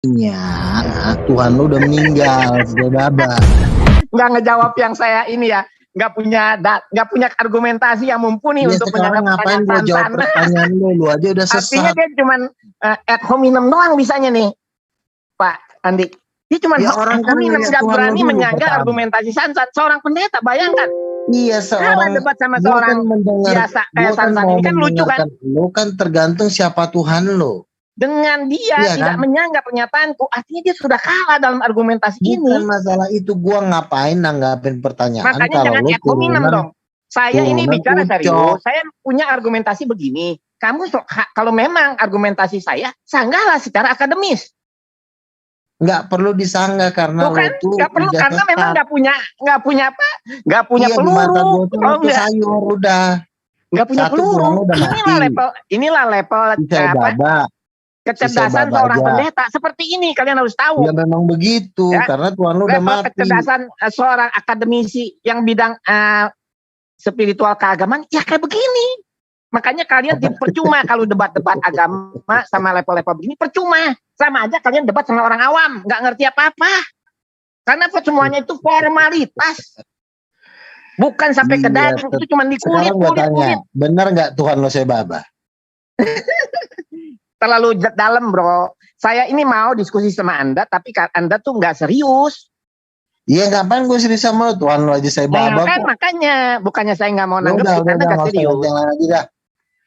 Iya, Tuhan lu udah meninggal, sudah baba. Nggak ngejawab yang saya ini ya, nggak punya argumentasi yang mumpuni Ya, untuk sekarang menjawab ngapain gua jawab pertanyaan lu aja udah Artinya sesat. dia cuman ad hominem doang bisanya nih, Pak Andi. Dia cuman Ya orang ad kan hominem, ngeliat nggak Tuhan lu berani dulu menyanggah pertama. argumentasi Sansan. Seorang pendeta, bayangkan. Iya, Kalah seorang debat sama gua kan seorang mendengar, biasa kayak gua kan Sansan mau ini, kan lucu kan? mendengarkan lu, kan tergantung siapa Tuhan lu. Dengan dia Iya tidak kan? menyanggah pernyataanku, artinya dia sudah kalah dalam argumentasi Bukan ini. masalah itu, gua ngapain nanggapin pertanyaan Makanya kalau jangan lu ad hominem dong. Saya ini turunan bicara ucok. serius, saya punya argumentasi begini. Kamu kalau memang argumentasi saya, sanggahlah secara akademis. Nggak perlu disanggah karena Tuh lo kan, tuh nggak perlu, udah karena memang sesat. nggak punya apa, nggak punya Iya, di mata peluru, gua tuh lo oh tuh nggak, sayur udah. nggak punya Satu Tuhan peluru. lo udah mati. Inilah level Si saya apa baba, si saya kecerdasan baba seorang aja. pendeta. Seperti ini kalian harus tahu. Ya memang begitu, Ya, karena Tuhan lo udah level mati. kecerdasan seorang akademisi yang bidang spiritual keagamaan ya kayak begini. Makanya kalian percuma kalau debat-debat agama sama level-level begini, percuma. Sama aja kalian debat sama orang awam, nggak ngerti apa-apa. Karena semuanya itu formalitas. Bukan sampai ke daging, itu cuma di kulit. Sekarang gue tanya, benar nggak Tuhan lo saya baba? Terlalu dalam, bro. Saya ini mau diskusi sama Anda, tapi Anda tuh nggak serius. Iya, ngapain gue serius sama lo? Tuhan lo aja saya baba. Kan makanya, bukannya saya nggak mau nanggepin, Anda nggak serius. Jangan lagi dah.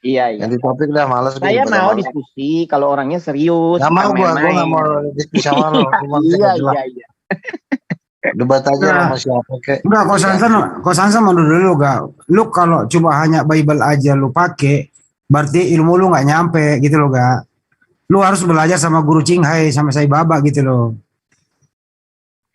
Iya. Ganti topik dah, malas. Saya mau diskusi kalau orangnya serius. Gak mau gue nggak mau diskusi sama lo. Iya. Debat aja sama siapa kek. Enggak, kok Sansan menurut dulu gak. Lu kalau cuma hanya Bible aja lu pakai, berarti ilmu lu nggak nyampe gitu loh, gak. Lu harus belajar sama guru Cinghai, sama saya Baba gitu loh.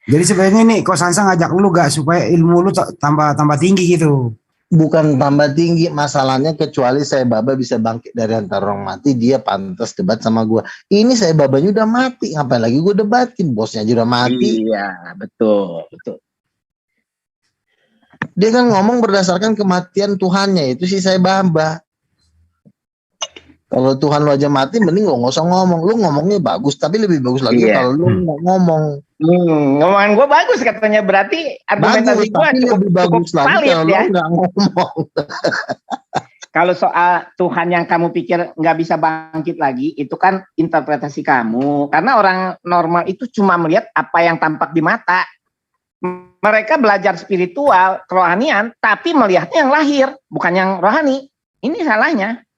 Jadi sebenarnya nih kok Sansan ngajak lu gak supaya ilmu lu tambah tinggi gitu. Bukan tambah tinggi, masalahnya kecuali saya baba bisa bangkit dari antara orang mati, dia pantas debat sama gue. Ini saya babanya udah mati, ngapain lagi gue debatin, bosnya aja udah mati. Iya, betul. Dia kan ngomong berdasarkan kematian Tuhannya, itu sih saya baba. Kalau Tuhan lo aja mati, mending lo nggak usah ngomong. Lo ngomongnya bagus, tapi lebih bagus lagi kalau lo nggak ngomong. Ngomongan gue bagus katanya, berarti argumentasi gue cukup bagus lagi valid kalau ya. lo nggak ngomong. Kalau soal Tuhan yang kamu pikir nggak bisa bangkit lagi, itu kan interpretasi kamu. Karena orang normal itu cuma melihat apa yang tampak di mata. Mereka belajar spiritual, kerohanian, tapi melihatnya yang lahir, bukan yang rohani. Ini salahnya.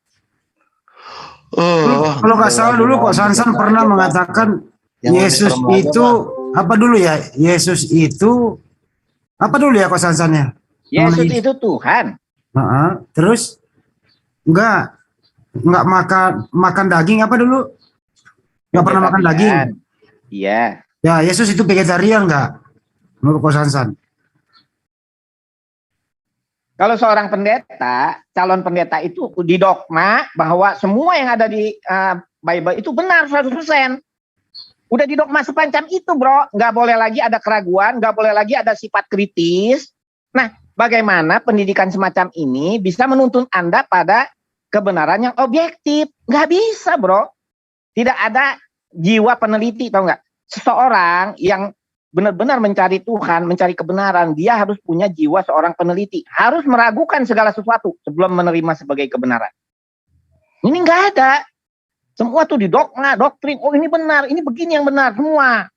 Kalau nggak salah dulu kok Sansan pernah mengatakan Yesus itu apa dulu ya? Yesus itu apa dulu ya kok Sansannya? Yesus itu Tuhan. Terus nggak makan daging apa dulu? Nggak pernah makan daging. Iya. Ya Yesus itu vegetarian nggak? Menurut kok Sansan? Kalau seorang pendeta, calon pendeta itu didogma bahwa semua yang ada di Bible itu benar 100%. Udah didogma semacam itu, bro. Nggak boleh lagi ada keraguan, nggak boleh lagi ada sifat kritis. Nah, bagaimana pendidikan semacam ini bisa menuntun Anda pada kebenaran yang objektif? Nggak bisa, bro. Tidak ada jiwa peneliti, tau nggak? Seseorang yang benar-benar mencari Tuhan, mencari kebenaran, dia harus punya jiwa seorang peneliti. Harus meragukan segala sesuatu sebelum menerima sebagai kebenaran. Ini nggak ada. Semua tuh didogma, doktrin. Oh ini benar, ini begini yang benar semua.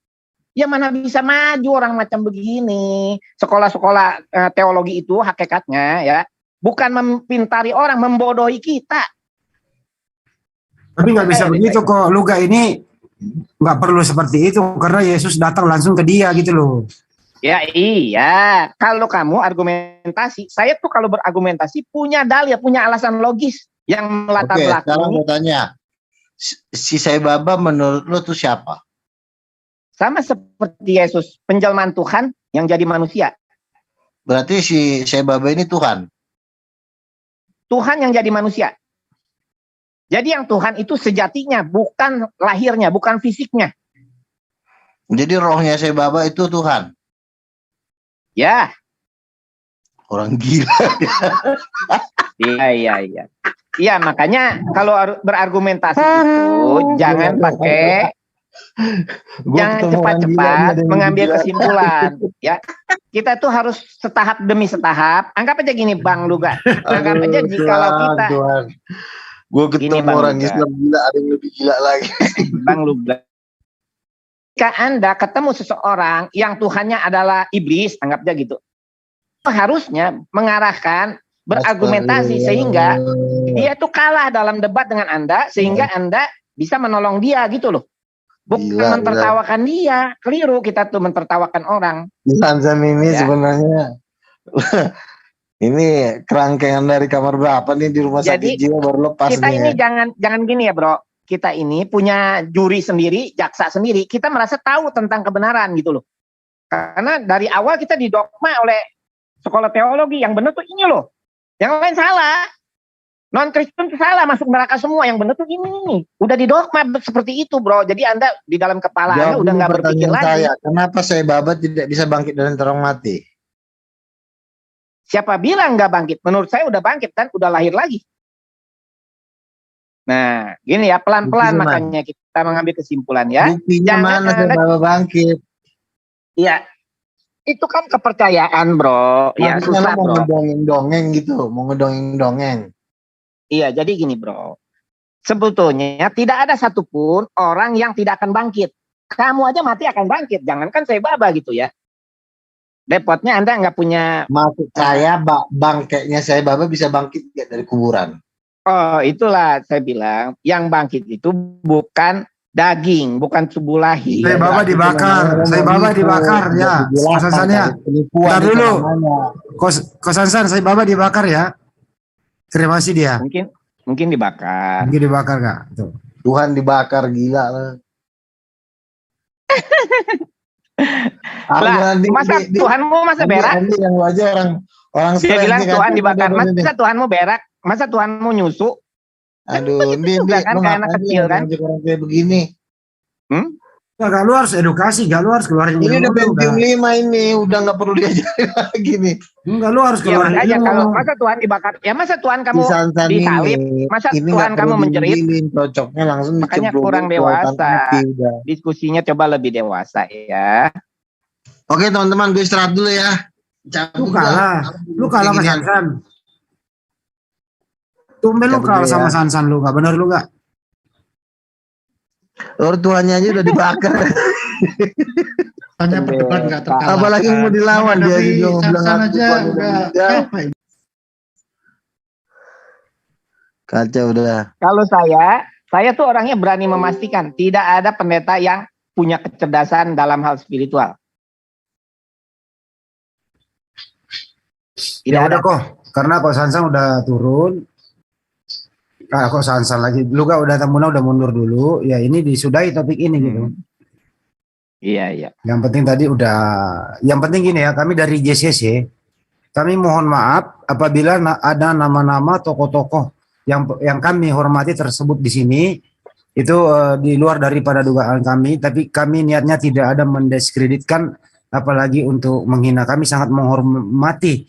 Ya mana bisa maju orang macam begini. Sekolah-sekolah teologi itu hakikatnya ya bukan mempintari orang, membodohi kita. Tapi nggak bisa begitu kok. Luga ini nggak perlu seperti itu karena Yesus datang langsung ke dia gitu loh. Ya iya, kalau kamu argumentasi, saya tuh kalau berargumentasi punya dalil, punya alasan logis yang melatar belakang. Sekarang gue tanya, si saya baba menurut lo tuh siapa? Sama seperti Yesus, penjelmaan Tuhan yang jadi manusia. Berarti si saya baba ini Tuhan? Tuhan yang jadi manusia. Jadi yang Tuhan itu sejatinya, bukan lahirnya, bukan fisiknya. Jadi rohnya saya baba itu Tuhan? Ya. Orang gila. Iya, makanya kalau berargumentasi itu jangan pakai Gua Jangan ketemu orang gila, nih, cepat-cepat ada yang mengambil gila. kesimpulan. Ya, kita tuh harus setahap demi setahap. Anggap aja gini, Bang Luga. Anggap aja Aduh, jikalau kita Tuhan. Gue gini, ketemu Bang orang Luga. Islam gila, ada yang lebih gila lagi. Bang Luga. Jika Anda ketemu seseorang yang Tuhannya adalah iblis, anggap aja gitu. Harusnya mengarahkan berargumentasi sehingga dia tuh kalah dalam debat dengan Anda sehingga Anda bisa menolong dia gitu loh. Bukan Gila, mentertawakan dia. Keliru kita tuh mentertawakan orang. Sansan ini Ya. sebenarnya ini kerangkengan dari kamar berapa nih di rumah sakit Jadi, jiwa baru lepas kita nih. ini jangan gini ya bro. Kita ini punya juri sendiri, jaksa sendiri. Kita merasa tahu tentang kebenaran gitu loh. Karena dari awal kita didogma oleh sekolah teologi. Yang benar tuh ini loh. Yang lain salah. Non-Kristen itu salah, masuk neraka semua. Yang benar tuh ini. Udah didogma seperti itu bro. Jadi Anda di dalam kepala Anda udah nggak berpikir lagi. Kenapa saya Baba tidak bisa bangkit dari antara orang mati? Siapa bilang nggak bangkit? Menurut saya udah bangkit kan, udah lahir lagi. Nah, gini ya, pelan-pelan makanya kita mengambil kesimpulan ya. Buktinya mana saya Baba bangkit? Iya, itu kan kepercayaan bro. Ya susah mau bro. ngedongeng gitu, mau ngedongeng. Iya, jadi gini bro. Sebetulnya tidak ada satupun orang yang tidak akan bangkit. Kamu aja mati akan bangkit. Jangankan saya Baba gitu ya. Repotnya Anda nggak punya. Maksud saya bangkainya saya Baba bisa bangkit nggak dari kuburan? Oh, itulah saya bilang. Yang bangkit itu bukan daging, bukan tubuh lahir. Saya Baba dibakar. Saya Baba dibakar ya. Kosansannya. Bentar dulu. Kosansan, saya Baba dibakar ya. Terima kasih dia. Mungkin dibakar. Mungkin dibakar nggak? Tuhan dibakar gila lah. Masa Tuhanmu masa berak? Yang wajar orang dia bilang Tuhan dibakar. Masa Tuhanmu berak? Masa Tuhanmu nyusu? Aduh, ini kan kayak anak kecil kan? Orang kayak begini. Gak, lu harus edukasi, gak lu harus keluarin ini udah Pentium 5 ini, udah nggak perlu diajarin lagi nih. Enggak, lu harus keluarin aja kalau masa Tuhan dibakar, ya masa Tuhan kamu disalib, masa ini Tuhan kamu menjerit, cocoknya langsung makanya kurang dewasa. Diskusinya coba lebih dewasa ya. Oke teman-teman, gue istirahat dulu ya. Lu kalah sama Sansan. Tumben lu kalah sama Sansan lu, gak bener lu gak? Ortuanya aja udah dibakar. Hanya berdebat nggak terkalahkan. Apalagi mau dilawan dia juga bilang aja enggak. Kacau udah. Kalau saya tuh orangnya berani memastikan tidak ada pendeta yang punya kecerdasan dalam hal spiritual. Tidak ada kok, karena kok Sansan udah turun. Kok Sansan lagi, lu gak udah Tamuna udah mundur dulu, ya ini disudahi topik ini gitu. Iya. Yang penting tadi yang penting gini ya, kami dari JCC, kami mohon maaf apabila ada nama-nama tokoh-tokoh yang kami hormati tersebut di sini, itu di luar daripada dugaan kami, tapi kami niatnya tidak ada mendiskreditkan, apalagi untuk menghina. Kami sangat menghormati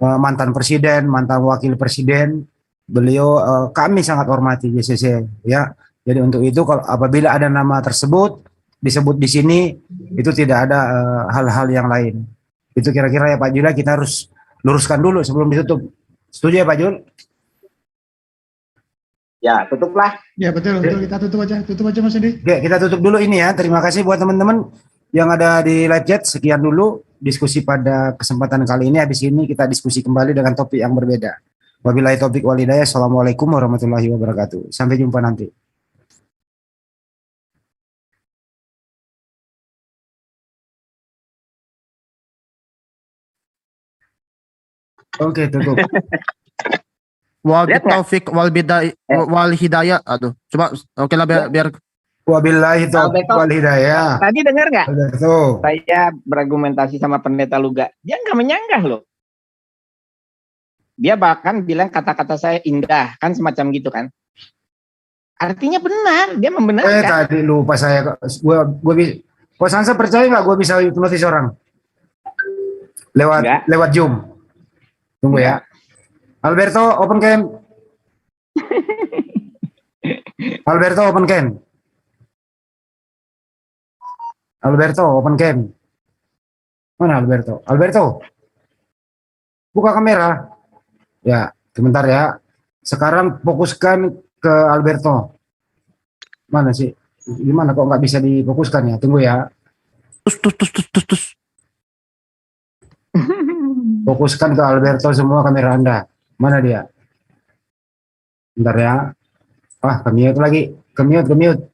mantan presiden, mantan wakil presiden, beliau kami sangat hormati JCC ya. Jadi untuk itu kalau apabila ada nama tersebut disebut di sini itu tidak ada hal-hal yang lain. Itu kira-kira ya Pak Jula kita harus luruskan dulu sebelum ditutup. Setuju ya Pak Jul? Ya, tutuplah. Ya betul kita tutup aja Mas Edi. Oke, kita tutup dulu ini ya. Terima kasih buat teman-teman yang ada di live chat. Sekian dulu diskusi pada kesempatan kali ini. Habis ini kita diskusi kembali dengan topik yang berbeda. Wabillahi taufiq wal hidayah. Assalamualaikum warahmatullahi wabarakatuh. Sampai jumpa nanti. Oke, tutup. Wabillahi taufiq wal hidayah. Aduh, coba oke lah biar Wabillahi taufiq wal hidayah. Tadi dengar nggak? Tuh. Saya berargumentasi sama pendeta Luga. Dia nggak menyanggah loh. Dia bahkan bilang kata-kata saya indah, kan semacam gitu kan. Artinya benar, dia membenarkan. Tadi lupa saya. Kok Sansa percaya nggak gue bisa hipnotis orang? Lewat Zoom. Tunggu ya. Alberto, open cam. Alberto, open cam. Alberto, open cam. Mana Alberto? Alberto, buka kamera. Ya, sebentar ya. Sekarang fokuskan ke Alberto. Mana sih? Gimana kok nggak bisa difokuskan ya? Tunggu ya. Tus. Fokuskan ke Alberto semua kamera Anda. Mana dia? Bentar ya. Ah, ke-mute lagi. Ke-mute.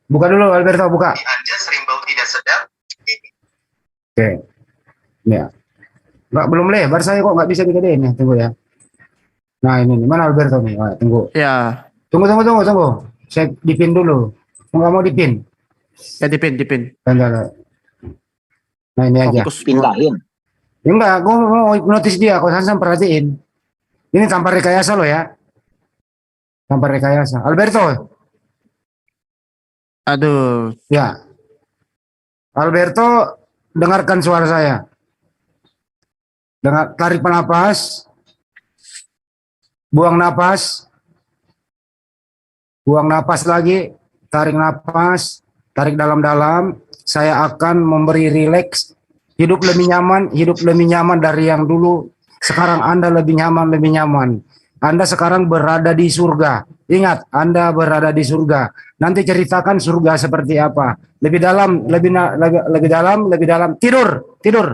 Buka dulu Alberto, buka. Anda sering bau tidak sedap? Oke. Ya. Nggak, belum lebar saya kok nggak bisa digedein ya. Tunggu ya. Nah ini nih. Mana Alberto nih? Wah, tunggu. Ya, Tunggu. Saya dipin dulu. Nggak mau dipin. ya dipin. Bentar. Nah ini aja. Fokus. Pindahin. Ya enggak, gue mau notice dia. Kok Sansan perhatiin. Ini tanpa rekayasa lo ya. Tanpa rekayasa. Alberto. Aduh, Ya. Alberto, dengarkan suara saya. Dengar, tarik napas. Buang napas. Buang napas lagi. Tarik napas. Tarik dalam-dalam. Saya akan memberi rileks. Hidup lebih nyaman dari yang dulu. Sekarang Anda lebih nyaman. Anda sekarang berada di surga. Ingat, Anda berada di surga. Nanti ceritakan surga seperti apa. Lebih dalam. Tidur.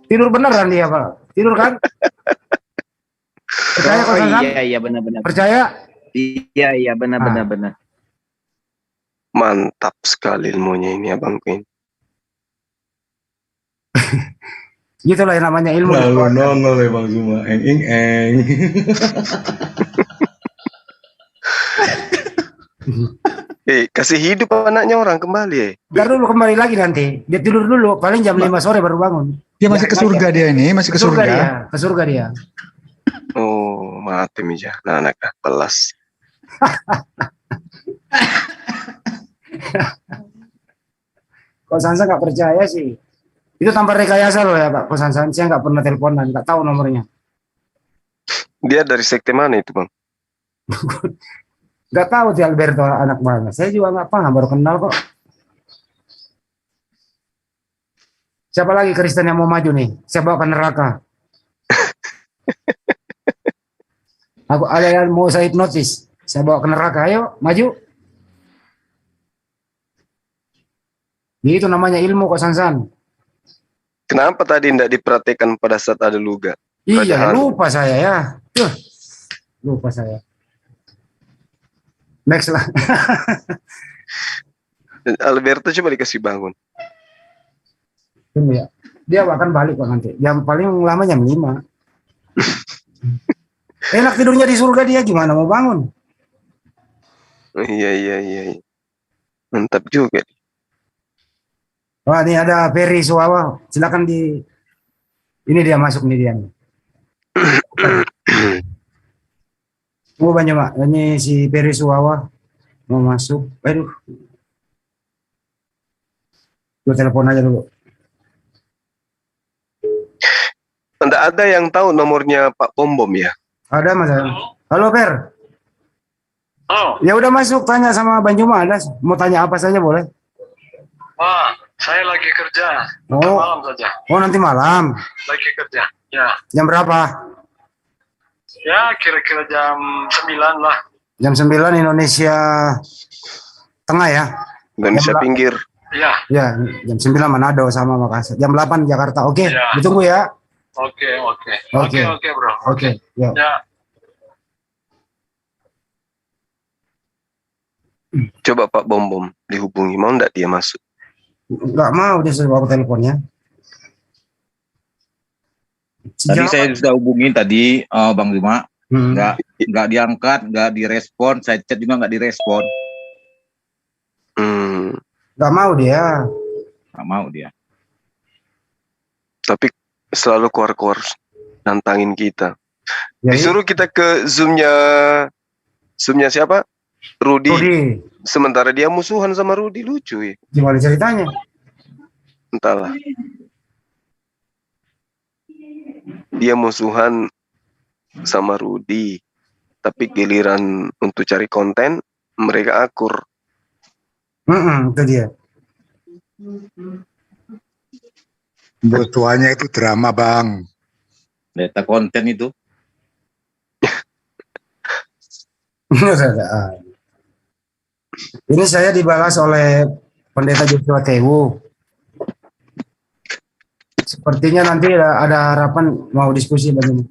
Tidur beneran dia, Pak. Tidur kan? Percaya kok, Sansan? Iya benar-benar. Percaya? Iya benar. Mantap sekali ilmunya ini abang Queen. Gitulah yang namanya ilmu. Lalu nongol ya Bang Zuma, eng. Kasih hidup anaknya orang kembali ya. Ntar dulu kembali lagi nanti. Dia tidur dulu, paling jam 5 sore baru bangun. Dia masih ke surga dia ini, masih ke surga. Ke surga dia. Oh, mati mija. Nah, anak pelas. Kok Sansan nggak percaya sih? Itu tanpa rekayasa loh ya Pak. Kok Sansan, saya nggak pernah teleponan, nggak tahu nomornya. Dia dari sekte mana itu, Bang? Nggak tahu si Alberto anak mana. Saya juga nggak paham, baru kenal kok. Siapa lagi Kristen yang mau maju nih? Saya bawa ke neraka. Aku ada yang mau saya hipnotis. Saya bawa ke neraka. Ayo, maju. Itu namanya ilmu kok Sansan. Kenapa tadi tidak diperhatikan pada saat ada luga? Iya, Padahal- lupa saya ya. Lupa saya. Next lah. Alberto coba dikasih bangun. Tunggu ya. Dia akan balik kok nanti. Yang paling lama jam 5. Enak tidurnya di surga dia, gimana mau bangun? Iya. Mantap juga. Wah, ini ada Ferry Suwawa. Silakan di ini dia masuk nih dia. Banyak Pak. Ini si Ferry Suwawa mau masuk. Aduh. Gue telepon aja dulu. Tidak ada yang tahu nomornya Pak Bom ya? Ada Mas. Halo Fer. Oh, Ya udah masuk, tanya sama Bang Juma. Ada mau tanya apa saja boleh. wah, saya lagi kerja. Oh. Malam saja. Oh, nanti malam. Lagi kerja. Ya, Jam berapa? ya kira-kira jam 9 lah. Jam 9 Indonesia Tengah ya. Indonesia Jam pinggir. Ya, Ya, jam 9 Manado sama Makassar. Jam 8 Jakarta. Oke, Ya. ditunggu ya. oke, Oke. bro. Oke, ya. Ya, Coba Pak Bom dihubungi. Mau tidak dia masuk? Enggak mau dia suruh aku teleponnya. Tadi saya sudah hubungin tadi Bang Zuma, Hmm. nggak diangkat, nggak direspon, saya chat juga nggak direspon, Enggak mau dia. nggak mau dia. Tapi selalu keluar nantangin kita. Ya, Disuruh kita ke Zoom-nya siapa? Rudy. Rudi, Sementara dia musuhan sama Rudy, lucu ya. gimana ceritanya? Entahlah. Dia musuhan sama Rudy. Tapi giliran untuk cari konten, mereka akur. Itu dia. Tuanya itu drama, Bang. Data konten itu. Ini saya dibalas oleh Pendeta Joshua Tewu. Sepertinya nanti ada harapan mau diskusi begini.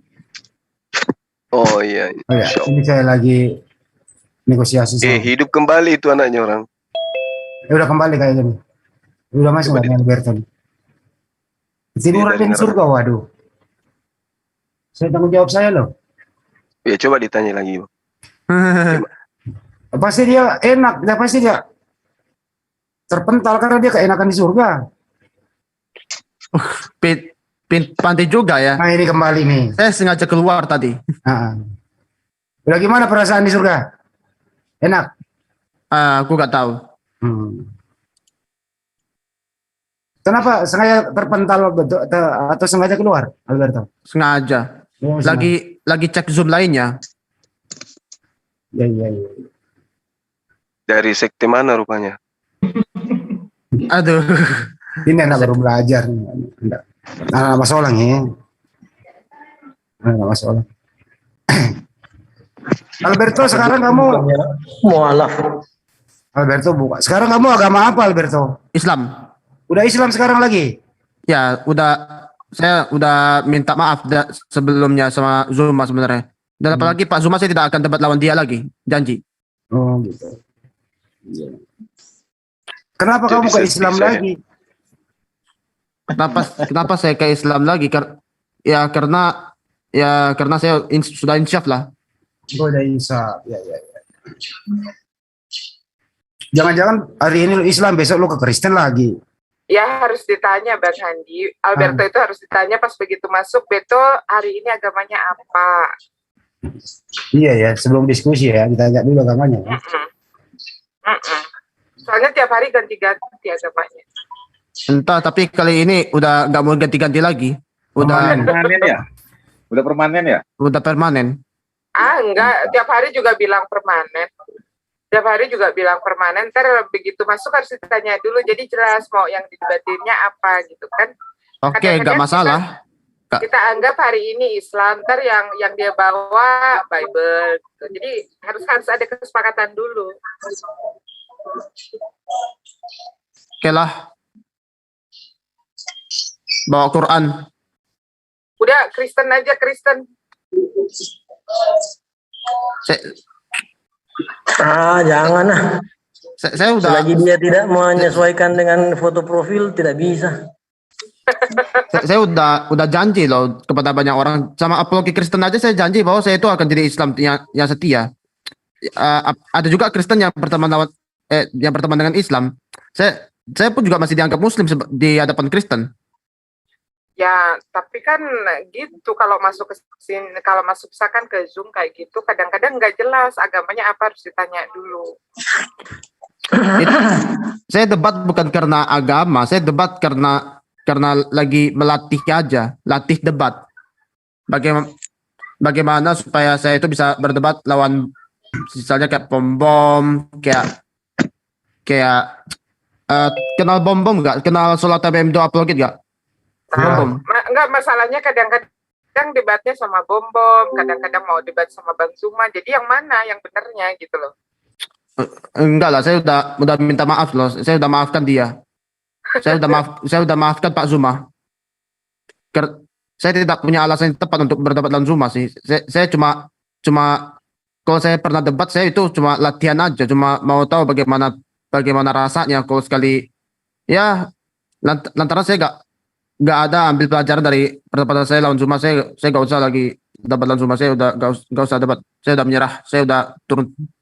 Oh iya. Oh ya, ini saya lagi negosiasi sama. Hidup kembali itu anaknya orang. Udah kembali kayaknya nih. Udah masuk nggak Alberto? Tiduran di surga, waduh. Saya tanggung jawab saya loh. Ya coba ditanya lagi, Bang. Pasti dia enak, pasti dia terpental karena dia keenakan di surga. Pantai juga ya. Nah ini kembali nih. Saya sengaja keluar tadi. Udah gimana perasaan di surga? Enak? Aku nggak tahu. Kenapa sengaja terpental atau sengaja keluar, Alberto? Sengaja. Lagi cek Zoom lainnya. Ya. Dari sekte mana rupanya? Aduh. Ini anak baru belajar. Anak masalah nih. Anak masalah. Alberto, sekarang kamu mualaf. Alberto buka. Sekarang kamu agama apa, Alberto? Islam. Udah Islam sekarang lagi? Ya, saya udah minta maaf sebelumnya sama Zuma sebenarnya. Dan apalagi Pak Zuma saya tidak akan debat lawan dia lagi, janji. Oh gitu. Kenapa kamu ke Islam lagi? Kenapa saya ke Islam lagi? Karena saya sudah insyaf lah. Udah insyaf, ya. Jangan-jangan hari ini lu Islam, besok lu ke Kristen lagi. Ya harus ditanya Bang Handi. Alberto itu harus ditanya pas begitu masuk, Beto hari ini agamanya apa? Iya ya, sebelum diskusi ya, kita tanya dulu agamanya. Soalnya tiap hari ganti-ganti agamanya. Entah, tapi kali ini udah nggak mau ganti-ganti lagi. Udah permanen ya? Udah permanen ya? Udah permanen. Enggak, tiap hari juga bilang permanen. Tiap hari juga bilang permanen, ntar begitu masuk harus ditanya dulu, jadi jelas mau yang didebatinnya apa gitu kan. Oke, nggak masalah. Kita anggap hari ini Islam, ntar yang dia bawa Bible gitu. Jadi harus ada kesepakatan dulu. Oke lah. Bawa Quran. Udah Kristen aja, Kristen. Jangan lah. Saya udah. Selagi dia tidak menyesuaikan dengan foto profil, tidak bisa. Saya udah janji loh kepada banyak orang, sama apologi Kristen aja saya janji bahwa saya itu akan jadi Islam yang setia. Ada juga Kristen yang berteman dengan Islam. Saya pun juga masih dianggap Muslim di hadapan Kristen. Ya, tapi kan gitu kalau masuk ke sini, kalau masuk misalkan ke Zoom kayak gitu, kadang-kadang nggak jelas agamanya apa, harus ditanya dulu. Saya debat bukan karena agama, saya debat karena lagi melatih aja, latih debat. Bagaimana supaya saya itu bisa berdebat lawan misalnya kayak bom, kayak kenal bom nggak? Kenal sholat TBM doa apologit nggak? Enggak, masalahnya kadang-kadang debatnya sama bom, kadang-kadang mau debat sama Bang Zuma, jadi yang mana yang benernya gitu loh. Enggak lah, saya udah minta maaf loh, saya udah maafkan dia. Saya udah maafkan Pak Zuma. Saya tidak punya alasan yang tepat untuk berdebat lawan Zuma sih. Saya cuma kalau saya pernah debat, saya itu cuma latihan aja, cuma mau tahu bagaimana rasanya kalau sekali ya lantaran saya nggak ada ambil pelajaran dari perdebatan saya lawan Zuma. Saya nggak usah lagi debat lawan Zuma. Saya udah nggak usah debat. Saya udah menyerah. Saya udah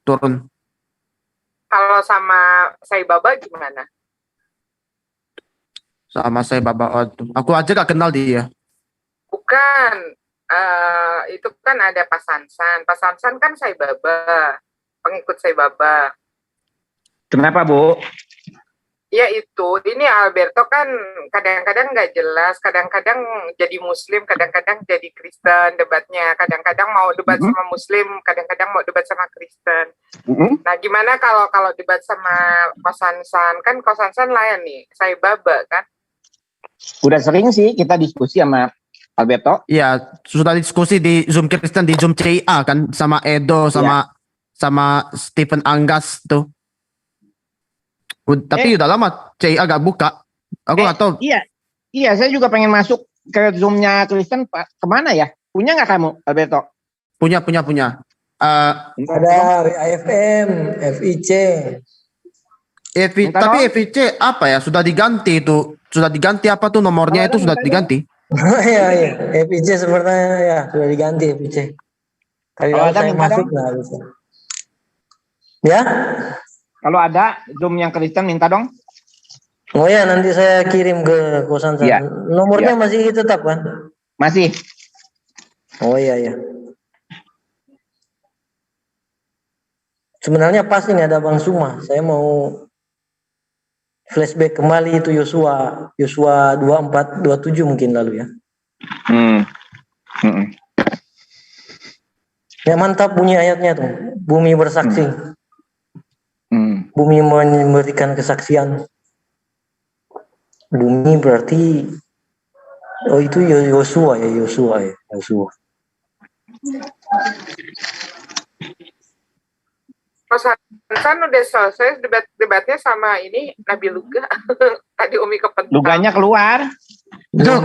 turun. Kalau sama Sai Baba gimana? Sama Sai Baba, aku aja gak kenal dia. Bukan, itu kan ada Pak Sansan. Pak Sansan kan Sai Baba, pengikut Sai Baba. Kenapa, Bu? Ya itu, ini Alberto kan kadang-kadang nggak jelas, kadang-kadang jadi Muslim, kadang-kadang jadi Kristen debatnya, kadang-kadang mau debat sama Muslim, kadang-kadang mau debat sama Kristen. Nah, gimana kalau debat sama Kosansan? Kan Kosansan layan nih, saya Baba kan? Udah sering sih kita diskusi sama Alberto. Iya, sudah diskusi di Zoom Kristen, di Zoom CIA kan, sama Edo, sama Stephen Anggas tuh. Tapi udah lama CIA agak buka. Aku nggak tahu. Iya, saya juga pengen masuk ke Zoom-nya Kristen. Kemana ya? Punya nggak kamu, Alberto? Punya. Ada AFM, FIC. Tapi FIC apa ya? Sudah diganti itu. Sudah diganti apa tuh nomornya itu sudah diganti. Iya. FIC sebenarnya ya sudah diganti FIC. Kali lalu saya masuk nggak bisa. Ya? Kalau ada Zoom yang Kristen minta dong. Oh ya, nanti saya kirim ke kosan saya. Nomornya masih tetap kan? Masih. Oh iya. Sebenarnya pas ini ada Bang Suma. Saya mau flashback kembali itu Yosua 24, 27 mungkin lalu ya. Ya mantap bunyi ayatnya tuh. Bumi bersaksi. Bumi memberikan kesaksian. Bumi berarti itu Yosua. Mas Hasan udah selesai debatnya sama ini Nabi Luga. Tadi Umi kepentok. Luganya keluar. Itu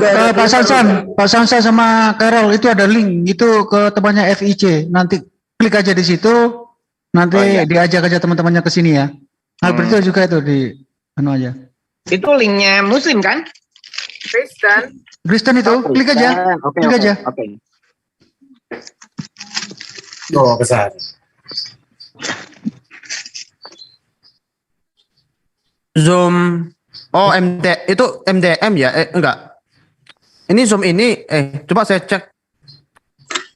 Pak Sansan sama Carol itu ada link itu ke temannya FIC. Nanti klik aja di situ. Nanti diajak aja teman-temannya ke sini ya. Alberto juga itu di aja. Itu linknya Muslim kan? Kristen itu, klik aja. Klik aja. Oh, besar. Zoom. Oh, itu MDM ya? Enggak. Ini Zoom ini coba saya cek.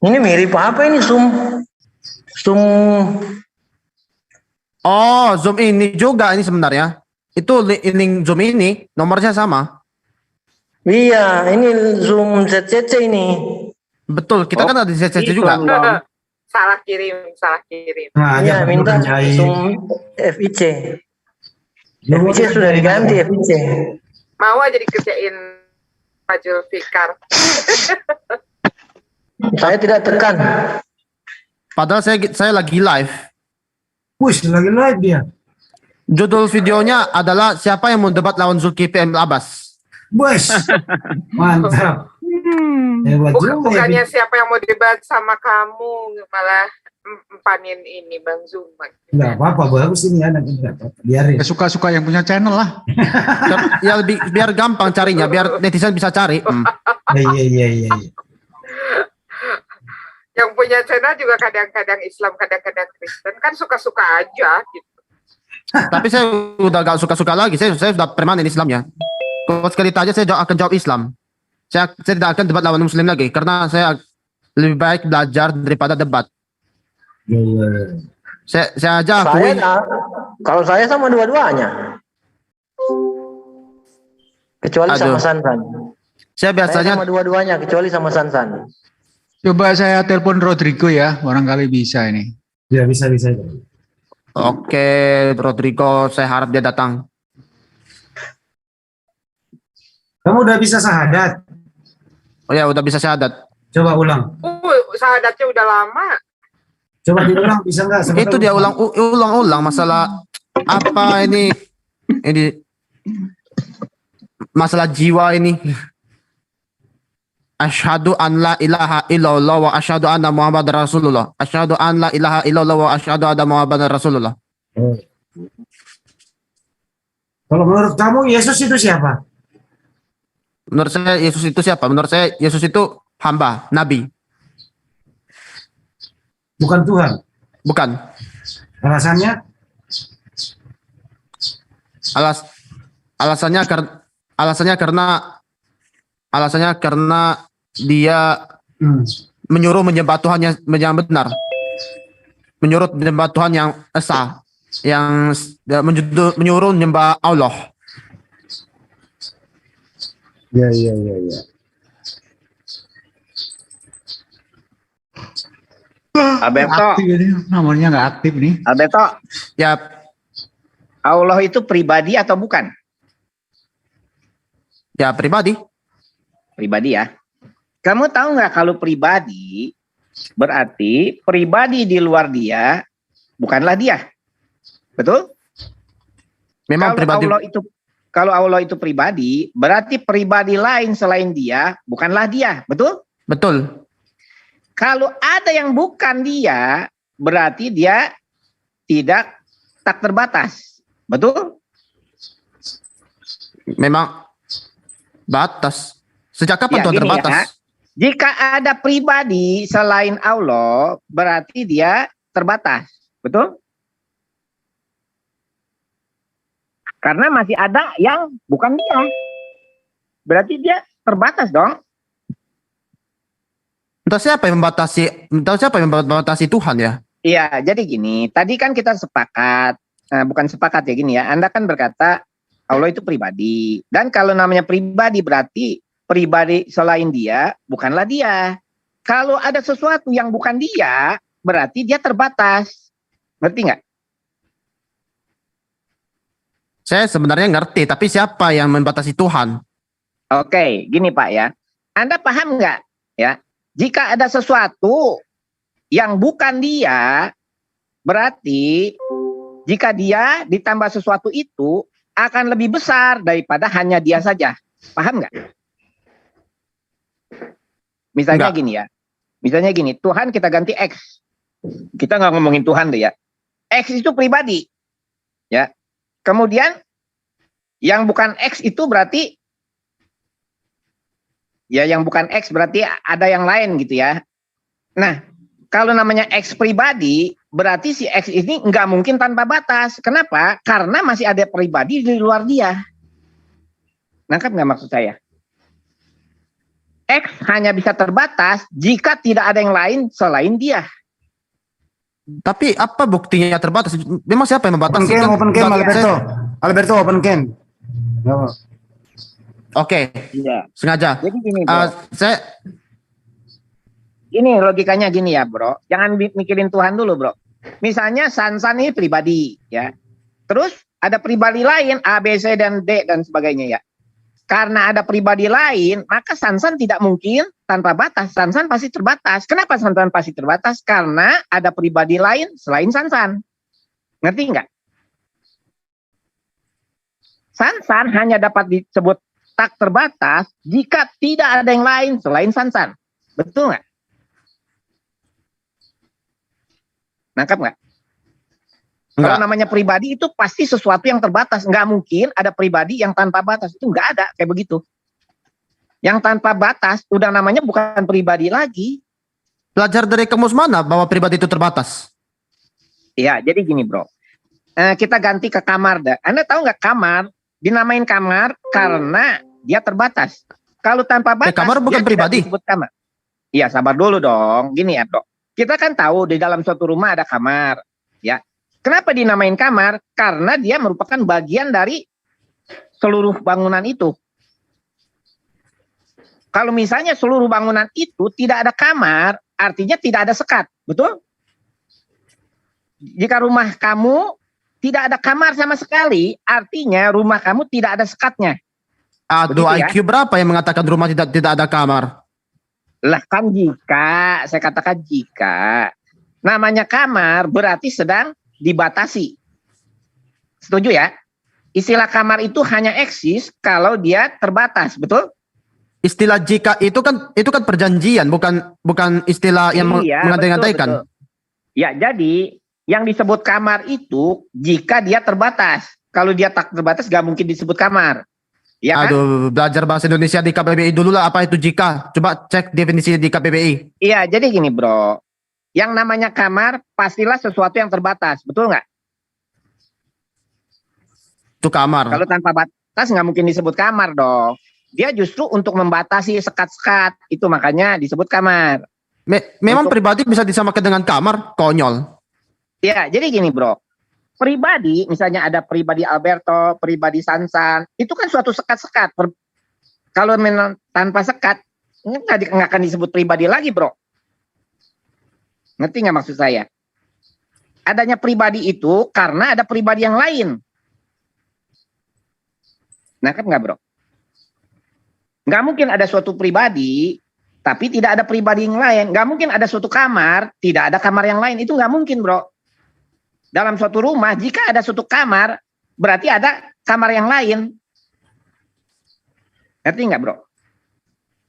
Ini mirip apa ini Zoom? Oh, Zoom ini juga ini sebenarnya. Itu link Zoom ini nomornya sama. Iya, ini Zoom ZCC ini. Betul, kita kan ada di ZCC juga. Salah kirim. Nah, iya, minta Zoom FIC. FIC sudah diganti FIC. Mau aja dikerjain Pak Julfikar. Saya tidak tekan. Padahal saya lagi live. Lagi live dia. Judul videonya adalah siapa yang mau debat lawan Zulkifli Abbas. Mantap. Bukannya siapa yang mau debat sama kamu, malah empanin ini Bang Zuma. Enggak apa-apa, bagus ini anak biarin. Suka-suka yang punya channel lah. Ya biar gampang carinya, biar netizen bisa cari. Iya. Yang punya channel juga kadang-kadang Islam, kadang-kadang Kristen, kan suka-suka aja gitu. Tapi saya udah gak suka-suka lagi, saya sudah permanen Islamnya. Kalau sekali aja saya akan jawab Islam. Saya tidak akan debat lawan Muslim lagi, karena saya lebih baik belajar daripada debat. Saya aja akui. Kalau saya sama dua-duanya. Kecuali sama Sansan. Saya biasanya sama dua-duanya, kecuali sama Sansan. Coba saya telepon Rodrigo ya, barangkali bisa ini. Ya bisa. Oke, Rodrigo, saya harap dia datang. Kamu udah bisa syahadat? Oh ya, udah bisa syahadat. Coba ulang. Syahadatnya udah lama. Coba diulang, bisa nggak? Itu dia ulang masalah apa ini masalah jiwa ini. Asyhadu an la ilaha illallah wa asyhadu anna Muhammadar Rasulullah. Asyhadu an la ilaha illallah wa asyhadu anna Muhammadar Rasulullah. Kalau menurut kamu Yesus itu siapa? Menurut saya Yesus itu siapa? Menurut saya Yesus itu hamba, nabi. Bukan Tuhan. Bukan. Alasannya? Alasannya karena dia menyuruh menyembah Tuhan yang benar, menyuruh menyembah Tuhan yang esa, yang menyuruh menyembah Allah, Ya. Alberto, Aktif ini, nomornya nggak aktif nih. Alberto, Ya, Allah itu pribadi atau bukan? ya pribadi. Pribadi ya. Kamu tahu nggak kalau pribadi berarti pribadi di luar dia bukanlah dia. Betul? Memang pribadi. Kalau Allah itu pribadi, berarti pribadi lain selain dia bukanlah dia. Betul? Betul. Kalau ada yang bukan dia, berarti dia tak terbatas. Betul? Memang batas. Sejak kapan Ya, Tuhan gini terbatas? ya. Jika ada pribadi selain Allah, berarti dia terbatas. Betul? Karena masih ada yang bukan dia. Berarti dia terbatas dong. Entah siapa yang membatasi Tuhan ya? Iya, jadi gini. Tadi kan kita sepakat. Bukan sepakat ya gini ya. Anda kan berkata Allah itu pribadi. Dan kalau namanya pribadi berarti pribadi selain dia bukanlah dia. Kalau ada sesuatu yang bukan dia, berarti dia terbatas. Ngerti nggak? Saya sebenarnya ngerti, tapi siapa yang membatasi Tuhan? Oke, gini Pak ya. Anda paham nggak ya? Jika ada sesuatu yang bukan dia, berarti jika dia ditambah sesuatu itu akan lebih besar daripada hanya dia saja. Paham nggak? Misalnya Enggak. gini ya. Misalnya gini, Tuhan kita ganti X. Kita nggak ngomongin Tuhan deh ya. X itu pribadi. Ya. Kemudian yang bukan X itu berarti ya yang bukan X berarti ada yang lain gitu ya. Nah, kalau namanya X pribadi, berarti si X ini nggak mungkin tanpa batas. Kenapa? Karena masih ada pribadi di luar dia. Nangkap nggak maksud saya? X hanya bisa terbatas jika tidak ada yang lain selain dia. Tapi apa buktinya terbatas? Memang siapa yang membatasi? Open cam Alberto open cam. Oke, Iya. sengaja. Jadi gini, bro. Ini logikanya gini ya, bro. Jangan mikirin Tuhan dulu, bro. Misalnya Sansan ini pribadi, ya. Terus ada pribadi lain A, B, C, dan D dan sebagainya ya. Karena ada pribadi lain, maka Sansan tidak mungkin tanpa batas. Sansan pasti terbatas. Kenapa Sansan pasti terbatas? Karena ada pribadi lain selain Sansan. Ngerti nggak? Sansan hanya dapat disebut tak terbatas jika tidak ada yang lain selain Sansan. Betul nggak? Nangkap nggak? Kalau namanya pribadi itu pasti sesuatu yang terbatas. Nggak mungkin ada pribadi yang tanpa batas. Itu nggak ada kayak begitu. Yang tanpa batas udah namanya bukan pribadi lagi. Belajar dari kamus mana bahwa pribadi itu terbatas? Iya, jadi gini bro. Kita ganti ke kamar dah. Anda tahu nggak kamar? Dinamain kamar karena dia terbatas. Kalau tanpa batas, kamar bukan pribadi. Disebut kamar. Iya, sabar dulu dong. Gini ya bro. Kita kan tahu di dalam suatu rumah ada kamar. Ya. Kenapa dinamain kamar? Karena dia merupakan bagian dari seluruh bangunan itu. Kalau misalnya seluruh bangunan itu tidak ada kamar, artinya tidak ada sekat. Betul? Jika rumah kamu tidak ada kamar sama sekali, artinya rumah kamu tidak ada sekatnya. Aduh, Begitu ya? IQ berapa yang mengatakan rumah tidak ada kamar? Lah kan jika, saya katakan jika, namanya kamar berarti sedang dibatasi. Setuju ya? Istilah kamar itu hanya eksis kalau dia terbatas, betul? Istilah jika itu kan perjanjian, bukan istilah yang Iya, mengandai-andaikan. betul. Ya, jadi yang disebut kamar itu jika dia terbatas. Kalau dia tak terbatas gak mungkin disebut kamar. Ya kan? Aduh, belajar bahasa Indonesia di KBBI dulu lah, apa itu jika. Coba cek definisi di KBBI. Iya, jadi gini bro. Yang namanya kamar pastilah sesuatu yang terbatas, betul nggak? Itu kamar. Kalau tanpa batas nggak mungkin disebut kamar dong. Dia justru untuk membatasi sekat-sekat, itu makanya disebut kamar. Memang pribadi bisa disamakan dengan kamar, konyol. Ya, jadi gini bro. Pribadi, misalnya ada pribadi Alberto, pribadi Sansan, itu kan suatu sekat-sekat. Kalau tanpa sekat, nggak akan disebut pribadi lagi, bro. Ngerti nggak maksud saya? Adanya pribadi itu karena ada pribadi yang lain. Nangkep nggak, bro? Nggak mungkin ada suatu pribadi, tapi tidak ada pribadi yang lain. Nggak mungkin ada suatu kamar, tidak ada kamar yang lain. Itu nggak mungkin, bro. Dalam suatu rumah, jika ada suatu kamar, berarti ada kamar yang lain. Ngerti nggak, bro?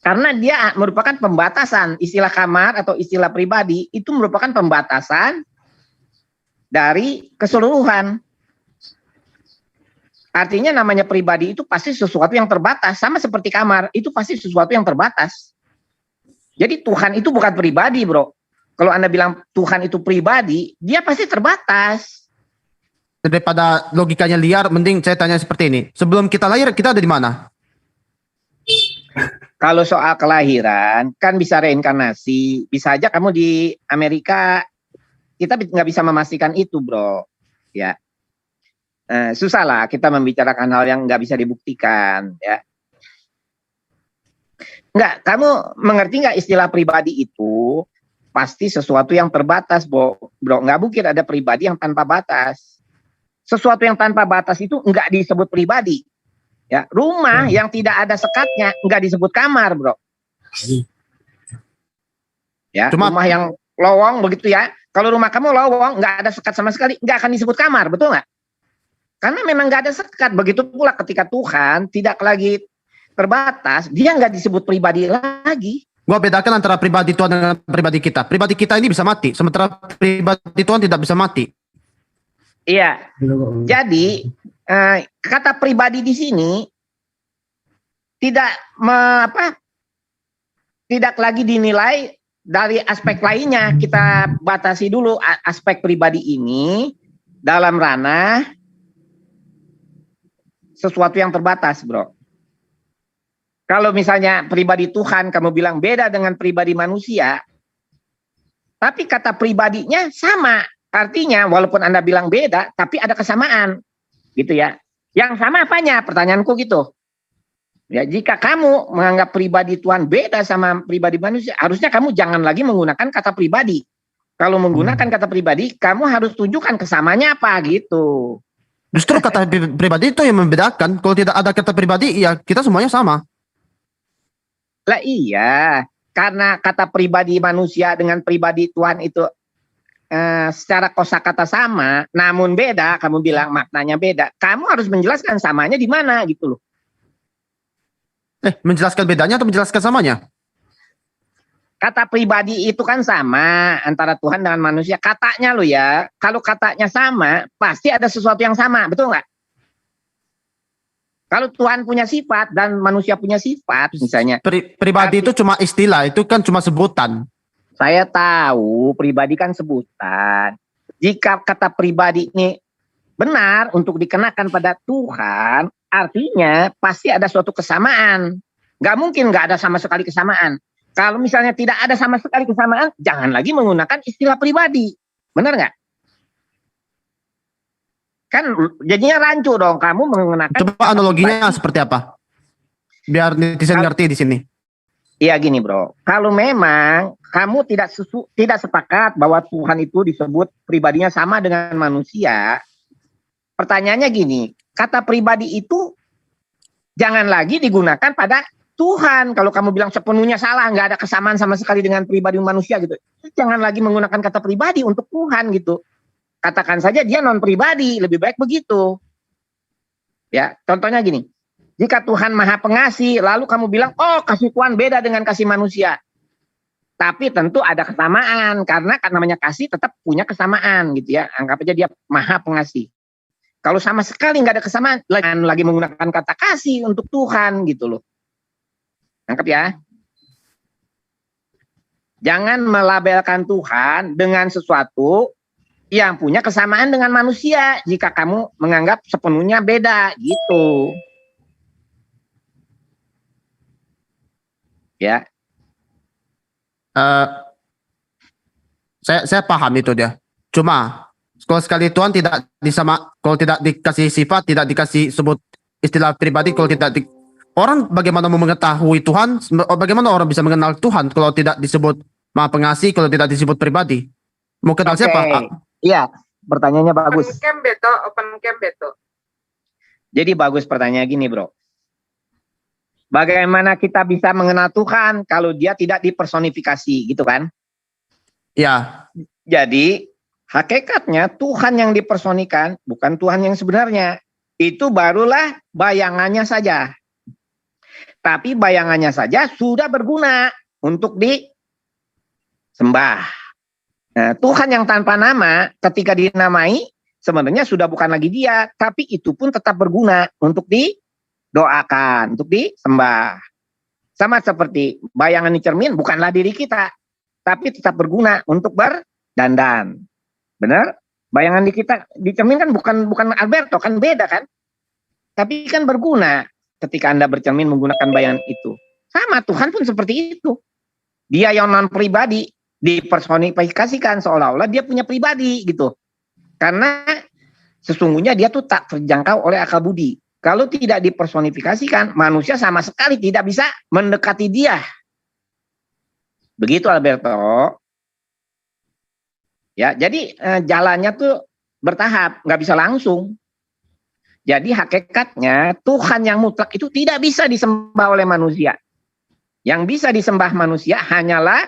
Karena dia merupakan pembatasan. Istilah kamar atau istilah pribadi itu merupakan pembatasan dari keseluruhan. Artinya namanya pribadi itu pasti sesuatu yang terbatas. Sama seperti kamar, itu pasti sesuatu yang terbatas. Jadi Tuhan itu bukan pribadi, bro. Kalau Anda bilang Tuhan itu pribadi, dia pasti terbatas. Daripada logikanya liar, mending saya tanya seperti ini. Sebelum kita lahir, kita ada di mana? Kalau soal kelahiran, kan bisa reinkarnasi. Bisa aja kamu di Amerika, kita nggak bisa memastikan itu, bro. Ya. Susah lah kita membicarakan hal yang nggak bisa dibuktikan, ya. Nggak, kamu mengerti nggak istilah pribadi itu pasti sesuatu yang terbatas, bro. Nggak mungkin ada pribadi yang tanpa batas. Sesuatu yang tanpa batas itu nggak disebut pribadi. Ya, rumah yang tidak ada sekatnya nggak disebut kamar, bro. Ya, rumah yang lowong begitu ya. Kalau rumah kamu lowong nggak ada sekat sama sekali, nggak akan disebut kamar, betul nggak? Karena memang nggak ada sekat. Begitu pula ketika Tuhan tidak lagi terbatas, dia nggak disebut pribadi lagi. Gua bedakan antara pribadi Tuhan dengan pribadi kita. Pribadi kita ini bisa mati, sementara pribadi Tuhan tidak bisa mati. Iya. Jadi kata pribadi di sini tidak lagi dinilai dari aspek lainnya. Kita batasi dulu aspek pribadi ini dalam ranah sesuatu yang terbatas, bro. Kalau misalnya pribadi Tuhan kamu bilang beda dengan pribadi manusia, tapi kata pribadinya sama. Artinya walaupun Anda bilang beda, tapi ada kesamaan. Gitu ya. Yang sama apanya? Pertanyaanku gitu. Ya, jika kamu menganggap pribadi Tuhan beda sama pribadi manusia, harusnya kamu jangan lagi menggunakan kata pribadi. Kalau menggunakan kata pribadi, kamu harus tunjukkan kesamanya apa gitu. Justru kata pribadi itu yang membedakan. Kalau tidak ada kata pribadi, ya kita semuanya sama. Lah iya, karena kata pribadi manusia dengan pribadi Tuhan itu secara kosakata sama, namun beda, kamu bilang maknanya beda. Kamu harus menjelaskan samanya di mana gitu loh. Menjelaskan bedanya atau menjelaskan samanya? Kata pribadi itu kan sama antara Tuhan dengan manusia. Katanya lo ya, kalau katanya sama, pasti ada sesuatu yang sama, betul nggak? Kalau Tuhan punya sifat dan manusia punya sifat, misalnya. Pribadi itu cuma istilah, itu kan cuma sebutan. Saya tahu pribadi kan sebutan. Jika kata pribadi ini benar untuk dikenakan pada Tuhan, artinya pasti ada suatu kesamaan. Nggak mungkin nggak ada sama sekali kesamaan. Kalau misalnya tidak ada sama sekali kesamaan, jangan lagi menggunakan istilah pribadi. Benar nggak? Kan jadinya rancu dong kamu menggunakan. Coba analoginya seperti apa? Biar netizen ngerti di sini. Iya gini, bro. Kalau memang kamu tidak sepakat bahwa Tuhan itu disebut pribadinya sama dengan manusia, pertanyaannya gini, kata pribadi itu jangan lagi digunakan pada Tuhan. Kalau kamu bilang sepenuhnya salah, nggak ada kesamaan sama sekali dengan pribadi manusia gitu, jangan lagi menggunakan kata pribadi untuk Tuhan gitu. Katakan saja dia non pribadi, lebih baik begitu. Ya, contohnya gini. Jika Tuhan Maha Pengasih, lalu kamu bilang, oh kasih Tuhan beda dengan kasih manusia. Tapi tentu ada kesamaan, karena namanya kasih tetap punya kesamaan gitu ya. Anggap aja dia Maha Pengasih. Kalau sama sekali nggak ada kesamaan, lagi menggunakan kata kasih untuk Tuhan gitu loh. Anggap ya. Jangan melabelkan Tuhan dengan sesuatu yang punya kesamaan dengan manusia jika kamu menganggap sepenuhnya beda gitu. Ya. Saya paham itu dia. Cuma kalau sekali Tuhan tidak kalau tidak dikasih sifat, tidak dikasih sebut istilah pribadi, kalau tidak orang bagaimana mau mengetahui Tuhan? Bagaimana orang bisa mengenal Tuhan kalau tidak disebut Maha Pengasih, kalau tidak disebut pribadi? Mau kenal siapa? Iya, pertanyaannya bagus. Open camp Beto. Jadi bagus pertanyaan gini, bro. Bagaimana kita bisa mengenal Tuhan kalau dia tidak dipersonifikasi, gitu kan? Ya. Jadi hakikatnya Tuhan yang dipersonikan bukan Tuhan yang sebenarnya. Itu barulah bayangannya saja. Tapi bayangannya saja sudah berguna untuk disembah. Nah, Tuhan yang tanpa nama ketika dinamai sebenarnya sudah bukan lagi dia. Tapi itu pun tetap berguna untuk didoakan, untuk disembah. Sama seperti bayangan di cermin bukanlah diri kita. Tapi tetap berguna untuk berdandan. Benar? Bayangan di cermin kan bukan Alberto, kan beda kan? Tapi kan berguna ketika Anda bercermin menggunakan bayangan itu. Sama Tuhan pun seperti itu. Dia yang non pribadi dipersonifikasikan seolah-olah dia punya pribadi gitu. Karena sesungguhnya dia tuh tak terjangkau oleh akal budi. Kalau tidak dipersonifikasikan, manusia sama sekali tidak bisa mendekati dia. Begitu Alberto. Ya, jadi jalannya tuh bertahap, nggak bisa langsung. Jadi hakikatnya Tuhan yang mutlak itu tidak bisa disembah oleh manusia. Yang bisa disembah manusia hanyalah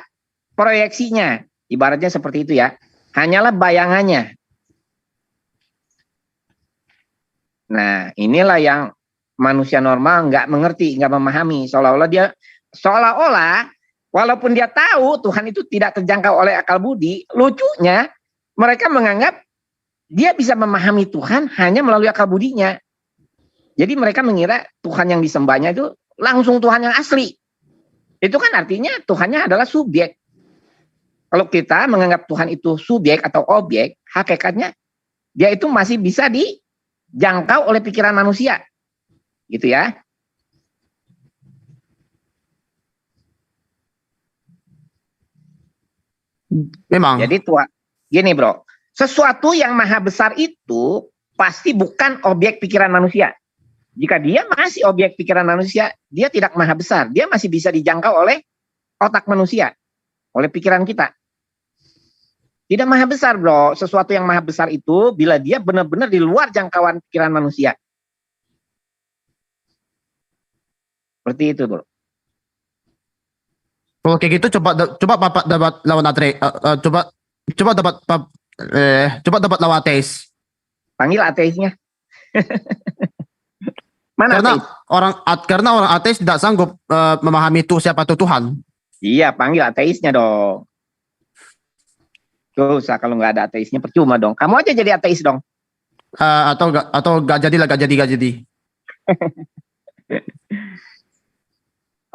proyeksinya. Ibaratnya seperti itu ya. Hanyalah bayangannya. Nah, inilah yang manusia normal nggak mengerti, nggak memahami. Seolah-olah walaupun dia tahu Tuhan itu tidak terjangkau oleh akal budi, lucunya mereka menganggap dia bisa memahami Tuhan hanya melalui akal budinya. Jadi mereka mengira Tuhan yang disembahnya itu langsung Tuhan yang asli. Itu kan artinya Tuhannya adalah subjek. Kalau kita menganggap Tuhan itu subjek atau objek, hakikatnya dia itu masih bisa dijangkau oleh pikiran manusia. Gitu ya. Memang. Jadi gini bro, sesuatu yang maha besar itu pasti bukan objek pikiran manusia. Jika dia masih objek pikiran manusia, dia tidak maha besar. Dia masih bisa dijangkau oleh otak manusia, oleh pikiran kita. Tidak maha besar bro, sesuatu yang maha besar itu bila dia benar-benar di luar jangkauan pikiran manusia. Seperti itu bro. Kalau kayak gitu coba Bapak dapat lawan coba dapat lawan ateis. Panggil ateisnya. Mana Karena ateis? Karena orang ateis tidak sanggup memahami itu siapa itu Tuhan. Iya, panggil ateisnya dong. Tuh, kalau nggak ada ateisnya percuma dong. Kamu aja jadi ateis dong. Atau gak jadi.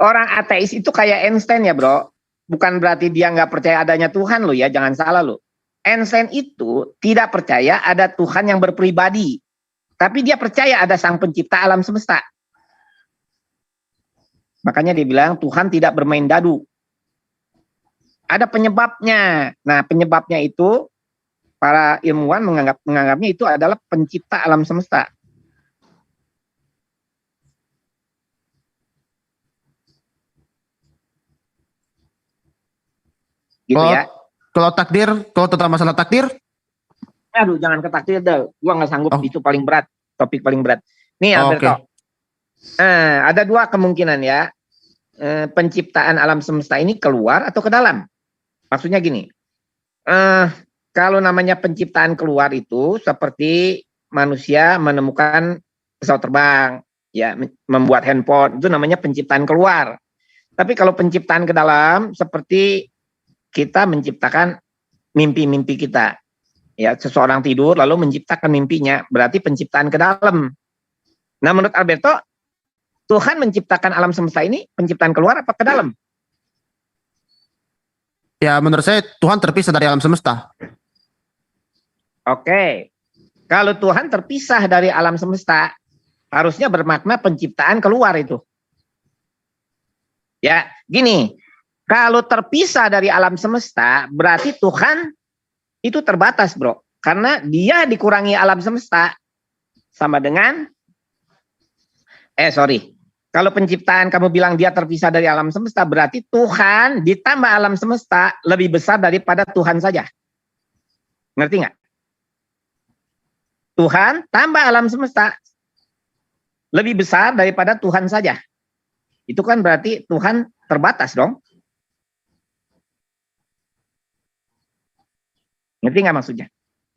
Orang ateis itu kayak Einstein ya bro. Bukan berarti dia nggak percaya adanya Tuhan lo ya. Jangan salah lo. Einstein itu tidak percaya ada Tuhan yang berpribadi. Tapi dia percaya ada sang pencipta alam semesta. Makanya dia bilang Tuhan tidak bermain dadu. Ada penyebabnya. Nah penyebabnya itu para ilmuwan menganggapnya itu adalah pencipta alam semesta. Gitu ya. Kalau tentang masalah takdir, aduh jangan ke takdir dah, gua nggak sanggup. Itu paling berat, topik paling berat. Nih Alberto, ada dua kemungkinan ya, penciptaan alam semesta ini keluar atau ke dalam. Maksudnya gini, kalau namanya penciptaan keluar itu seperti manusia menemukan pesawat terbang, ya membuat handphone, itu namanya penciptaan keluar. Tapi kalau penciptaan ke dalam seperti kita menciptakan mimpi-mimpi kita. Ya, seseorang tidur lalu menciptakan mimpinya, berarti penciptaan ke dalam. Nah, menurut Alberto, Tuhan menciptakan alam semesta ini penciptaan keluar apa ke dalam? Ya, menurut saya Tuhan terpisah dari alam semesta. Oke. Kalau Tuhan terpisah dari alam semesta, harusnya bermakna penciptaan keluar itu. Ya, gini. Kalau terpisah dari alam semesta, berarti Tuhan itu terbatas, bro. Karena dia dikurangi alam semesta sama dengan Kalau penciptaan kamu bilang dia terpisah dari alam semesta, berarti Tuhan ditambah alam semesta lebih besar daripada Tuhan saja. Ngerti nggak? Tuhan tambah alam semesta lebih besar daripada Tuhan saja. Itu kan berarti Tuhan terbatas dong. Ngerti nggak maksudnya?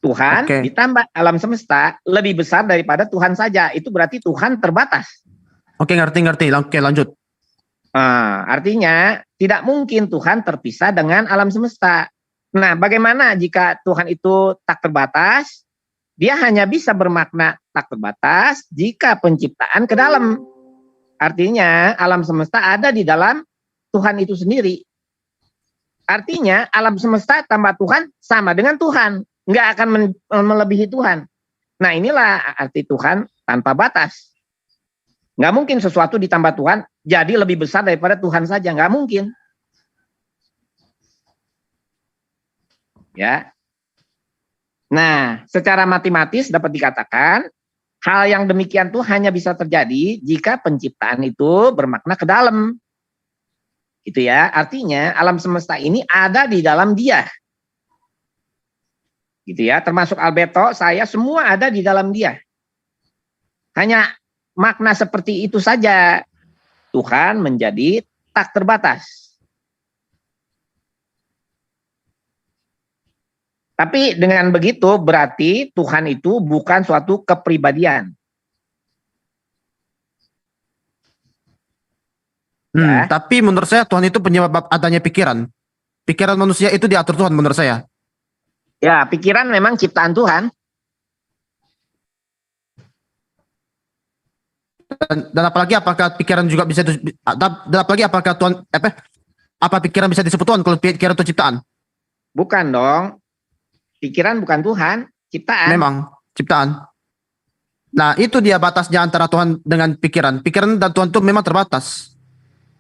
Tuhan ditambah alam semesta lebih besar daripada Tuhan saja. Itu berarti Tuhan terbatas. Oke, ngerti. Oke, lanjut. Artinya tidak mungkin Tuhan terpisah dengan alam semesta. Nah, bagaimana jika Tuhan itu tak terbatas? Dia hanya bisa bermakna tak terbatas jika penciptaan ke dalam. Artinya alam semesta ada di dalam Tuhan itu sendiri. Artinya alam semesta tambah Tuhan sama dengan Tuhan. Nggak akan melebihi Tuhan. Nah, inilah arti Tuhan tanpa batas. Nggak mungkin sesuatu ditambah Tuhan jadi lebih besar daripada Tuhan saja. Nggak mungkin. Ya. Nah, secara matematis dapat dikatakan hal yang demikian tuh hanya bisa terjadi jika penciptaan itu bermakna ke dalam. Gitu ya. Artinya alam semesta ini ada di dalam dia. Gitu ya. Termasuk Alberto, saya semua ada di dalam dia. Hanya makna seperti itu saja. Tuhan menjadi tak terbatas. Tapi dengan begitu berarti Tuhan itu bukan suatu kepribadian. Ya. Tapi menurut saya Tuhan itu penyebab adanya pikiran. Pikiran manusia itu diatur Tuhan menurut saya. Ya, pikiran memang ciptaan Tuhan. Dan apalagi apakah pikiran juga bisa dan apalagi apakah Tuhan apa pikiran bisa disebut Tuhan kalau pikiran itu ciptaan? Bukan dong. Pikiran bukan Tuhan, ciptaan. Memang ciptaan. Nah, itu dia batasnya antara Tuhan dengan pikiran. Pikiran dan Tuhan itu memang terbatas.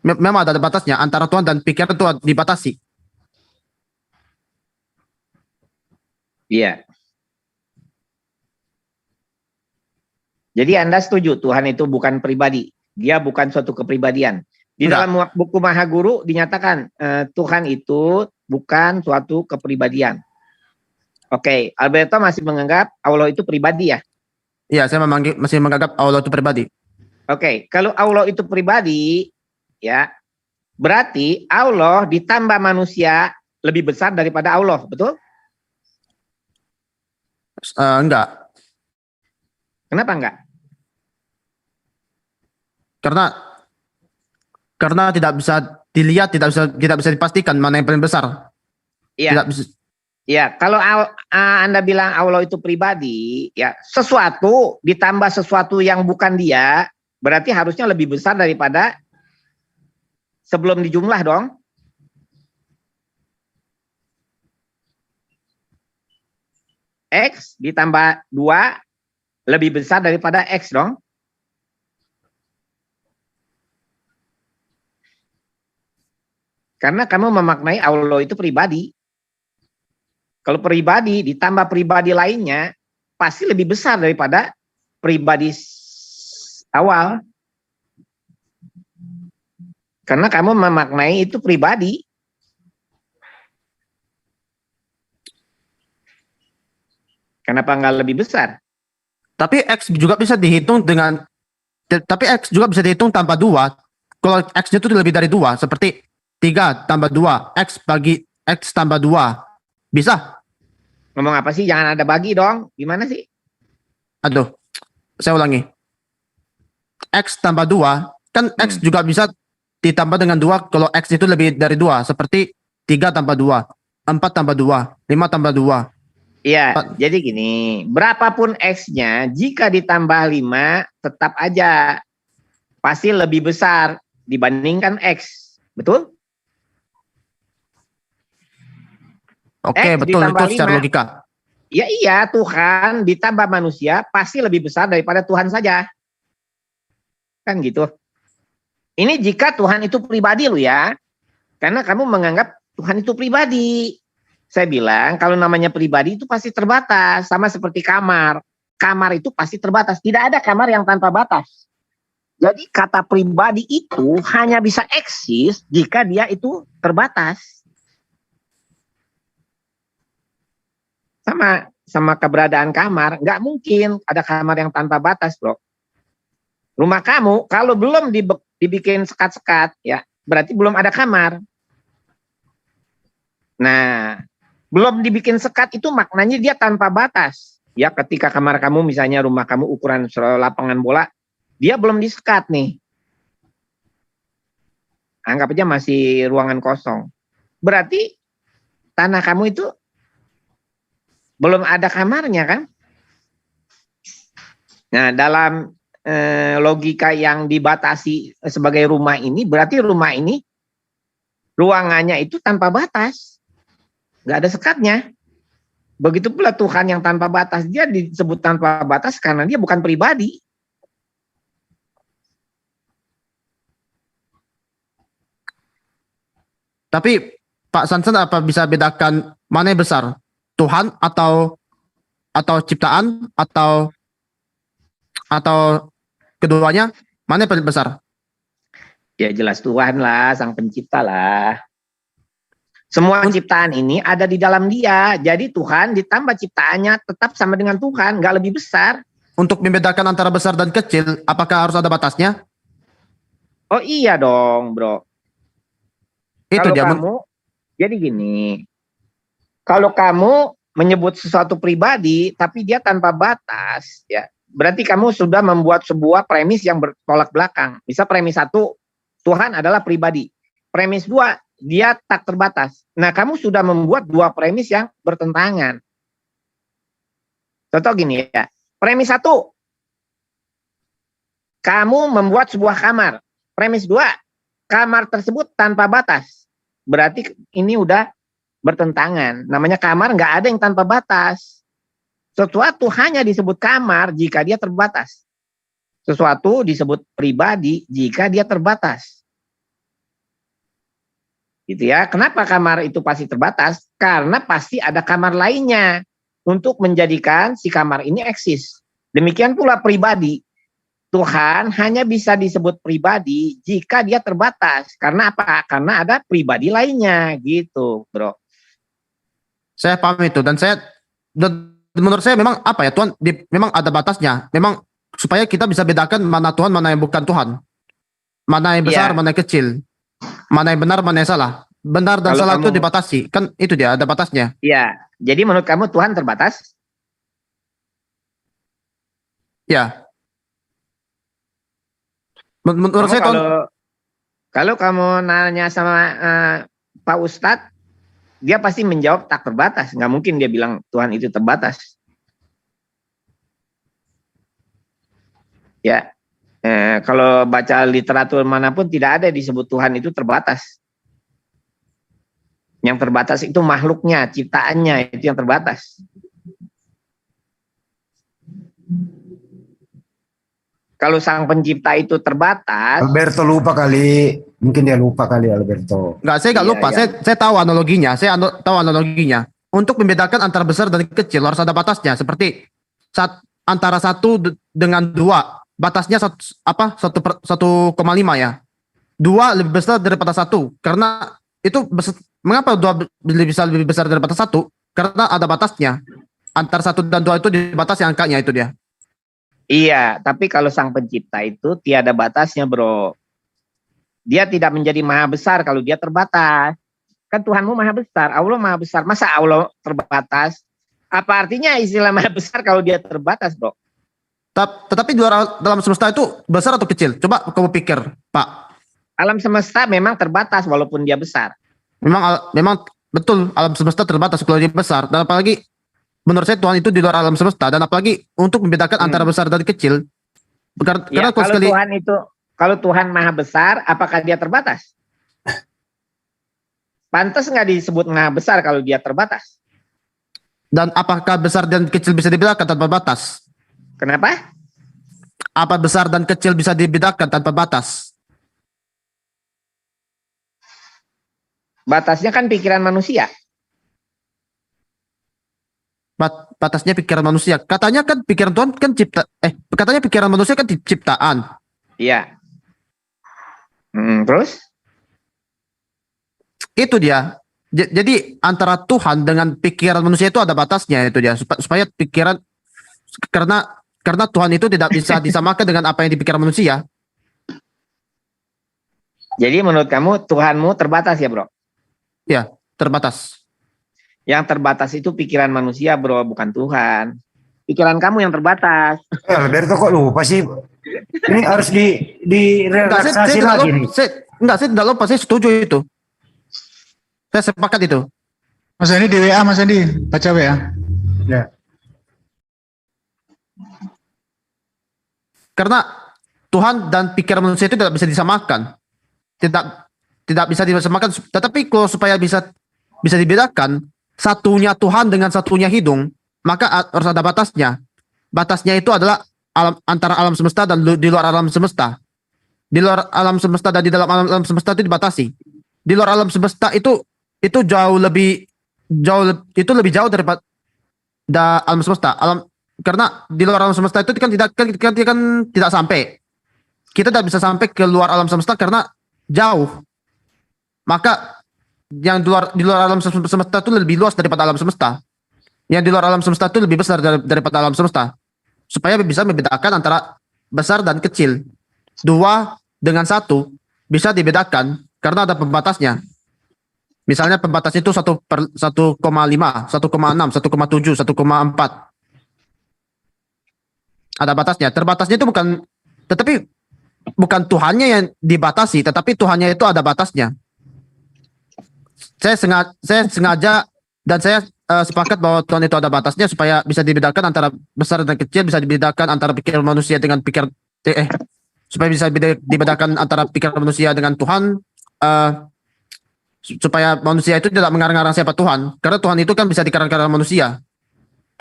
Memang ada batasnya antara Tuhan dan pikiran itu dibatasi. Iya. Jadi Anda setuju Tuhan itu bukan pribadi. Dia bukan suatu kepribadian. Di dalam buku Mahaguru dinyatakan Tuhan itu bukan suatu kepribadian. Oke, Alberto masih menganggap Allah itu pribadi ya? Iya, saya masih menganggap Allah itu pribadi. Oke, kalau Allah itu pribadi, ya, berarti Allah ditambah manusia lebih besar daripada Allah, betul? Enggak. Kenapa enggak? Karena tidak bisa dilihat, tidak bisa dipastikan mana yang paling besar. Iya. Tidak bisa. Ya, kalau Anda bilang Allah itu pribadi, ya sesuatu ditambah sesuatu yang bukan dia, berarti harusnya lebih besar daripada sebelum dijumlah dong. X ditambah 2 lebih besar daripada X dong. Karena kamu memaknai Allah itu pribadi. Kalau pribadi ditambah pribadi lainnya pasti lebih besar daripada pribadi awal. Karena kamu memaknai itu pribadi. Kenapa nggak lebih besar? Tapi X juga bisa dihitung tanpa 2. Kalau X-nya itu lebih dari 2, seperti 3 tambah 2, X bagi X tambah 2. Bisa? Ngomong apa sih? Jangan ada bagi dong. Gimana sih? Aduh, saya ulangi. X tambah 2, kan X juga bisa ditambah dengan 2 kalau X itu lebih dari 2. Seperti 3 tambah 2, 4 tambah 2, 5 tambah 2. Iya, jadi gini. Berapapun X-nya, jika ditambah 5, tetap aja pasti lebih besar dibandingkan X. Betul? Oke, betul itu secara logika. Ya iya, Tuhan ditambah manusia pasti lebih besar daripada Tuhan saja. Kan gitu. Ini jika Tuhan itu pribadi lo ya. Karena kamu menganggap Tuhan itu pribadi. Saya bilang kalau namanya pribadi itu pasti terbatas. Sama seperti kamar. Kamar itu pasti terbatas. Tidak ada kamar yang tanpa batas. Jadi kata pribadi itu hanya bisa eksis jika dia itu terbatas. Sama keberadaan kamar, nggak mungkin ada kamar yang tanpa batas, bro. Rumah kamu kalau belum dibikin sekat-sekat, ya berarti belum ada kamar. Nah, belum dibikin sekat itu maknanya dia tanpa batas. Ya, ketika kamar kamu misalnya rumah kamu ukuran lapangan bola, dia belum disekat nih. Anggap aja masih ruangan kosong. Berarti tanah kamu itu belum ada kamarnya kan? Nah, dalam logika yang dibatasi sebagai rumah ini, berarti rumah ini ruangannya itu tanpa batas. Nggak ada sekatnya. Begitu pula Tuhan yang tanpa batas. Dia disebut tanpa batas karena dia bukan pribadi. Tapi Pak Sansan apa bisa bedakan mana yang besar? Tuhan atau ciptaan atau keduanya? Mana yang paling besar? Ya jelas Tuhan lah, sang pencipta lah. Semua ciptaan ini ada di dalam dia. Jadi Tuhan ditambah ciptaannya tetap sama dengan Tuhan, nggak lebih besar. Untuk membedakan antara besar dan kecil, apakah harus ada batasnya? Oh iya dong, bro. Itu Kalau dia. kamu, jadi gini, kalau kamu menyebut sesuatu pribadi, tapi dia tanpa batas, ya berarti kamu sudah membuat sebuah premis yang bertolak belakang. Misal premis 1, Tuhan adalah pribadi. Premis 2, dia tak terbatas. Nah, kamu sudah membuat 2 premis yang bertentangan. Contoh gini ya, premis 1, kamu membuat sebuah kamar. Premis 2, kamar tersebut tanpa batas. Berarti ini udah bertentangan. Namanya kamar nggak ada yang tanpa batas. Sesuatu hanya disebut kamar jika dia terbatas. Sesuatu disebut pribadi jika dia terbatas. Gitu ya. Kenapa kamar itu pasti terbatas? Karena pasti ada kamar lainnya untuk menjadikan si kamar ini eksis. Demikian pula pribadi. Tuhan hanya bisa disebut pribadi jika dia terbatas. Karena apa? Karena ada pribadi lainnya gitu, bro. Saya paham itu dan menurut saya memang apa ya, Tuhan memang ada batasnya. Memang supaya kita bisa bedakan mana Tuhan, mana yang bukan Tuhan. Mana yang besar, mana yang kecil. Mana yang benar, mana yang salah. Benar dan Kalau salah itu kamu- dibatasi. Kan itu dia, ada batasnya. Iya. Jadi menurut kamu Tuhan terbatas? Ya. Menurut Kamu saya Tuhan, kalau kamu nanya sama Pak Ustadz, dia pasti menjawab tak terbatas. Nggak mungkin dia bilang Tuhan itu terbatas. Ya, kalau baca literatur manapun tidak ada disebut Tuhan itu terbatas. Yang terbatas itu makhluknya, ciptaannya itu yang terbatas. Kalau sang pencipta itu terbatas, Alberto lupa kali, mungkin dia lupa kali Alberto. saya nggak Iya, lupa. iya. Saya tahu analoginya. Tahu analoginya. Untuk membedakan antara besar dan kecil harus ada batasnya. Seperti antara 1 dengan 2, batasnya 1,5 ya. 2 lebih besar daripada 1 karena itu mengapa 2 lebih besar daripada 1? Karena ada batasnya. Antara 1 dan 2 itu dibatasi angkanya, itu dia. iya, tapi kalau sang pencipta itu tiada batasnya, bro. Dia tidak menjadi maha besar kalau dia terbatas. Kan Tuhanmu maha besar, Allah maha besar. Masa Allah terbatas? Apa artinya istilah maha besar kalau dia terbatas, bro? Tetapi dalam semesta itu besar atau kecil? Coba kamu pikir, Pak. Alam semesta memang terbatas walaupun dia besar. Memang betul alam semesta terbatas kalau dia besar. Dan apalagi menurut saya Tuhan itu di luar alam semesta, dan apalagi untuk membedakan antara besar dan kecil. Karena Ya, kalau Tuhan maha besar, apakah dia terbatas? Pantas nggak disebut maha besar kalau dia terbatas? Dan apakah besar dan kecil bisa dibedakan tanpa batas? Kenapa? Apa besar dan kecil bisa dibedakan tanpa batas? Batasnya kan pikiran manusia. Batasnya pikiran manusia. Katanya kan pikiran Tuhan kan katanya pikiran manusia kan ciptaan. Iya. Terus? Itu dia. Jadi antara Tuhan dengan pikiran manusia itu ada batasnya, itu dia. Supaya pikiran, karena Tuhan itu tidak bisa disamakan dengan apa yang dipikirkan manusia. Jadi menurut kamu Tuhanmu terbatas ya, Bro? Ya, terbatas. Yang terbatas itu pikiran manusia, Bro, bukan Tuhan. Pikiran kamu yang terbatas. Alberto kok lupa sih? Ini harus direlaksasi lagi nih. Saya tidak lupa, saya setuju itu. Saya sepakat itu. Mas Andi di WA, Mas Andi baca WA. Ya. Karena Tuhan dan pikiran manusia itu tidak bisa disamakan. Tidak bisa disamakan. Tetapi kalau supaya bisa dibedakan, satunya Tuhan dengan satunya hidung, maka harus ada batasnya. Batasnya itu adalah antara alam semesta dan di luar alam semesta. Di luar alam semesta dan di dalam alam semesta itu dibatasi. Di luar alam semesta itu lebih jauh daripada alam semesta. Karena di luar alam semesta itu kan tidak sampai. Kita tidak bisa sampai ke luar alam semesta karena jauh. Maka yang di luar alam semesta itu lebih luas daripada alam semesta. Yang di luar alam semesta itu lebih besar daripada alam semesta. Supaya bisa membedakan antara besar dan kecil. 2 dengan 1 bisa dibedakan karena ada pembatasnya. Misalnya pembatasnya itu 1/1,5, 1,6, 1,7, 1,4. Ada batasnya. Terbatasnya itu bukan Tuhannya yang dibatasi, tetapi Tuhannya itu ada batasnya. Saya sengaja dan saya sepakat bahwa Tuhan itu ada batasnya supaya bisa dibedakan antara besar dan kecil, bisa dibedakan antara pikiran manusia dengan supaya bisa dibedakan antara pikiran manusia dengan Tuhan, supaya manusia itu tidak mengarang-arang siapa Tuhan, karena Tuhan itu kan bisa dikarang-karang manusia.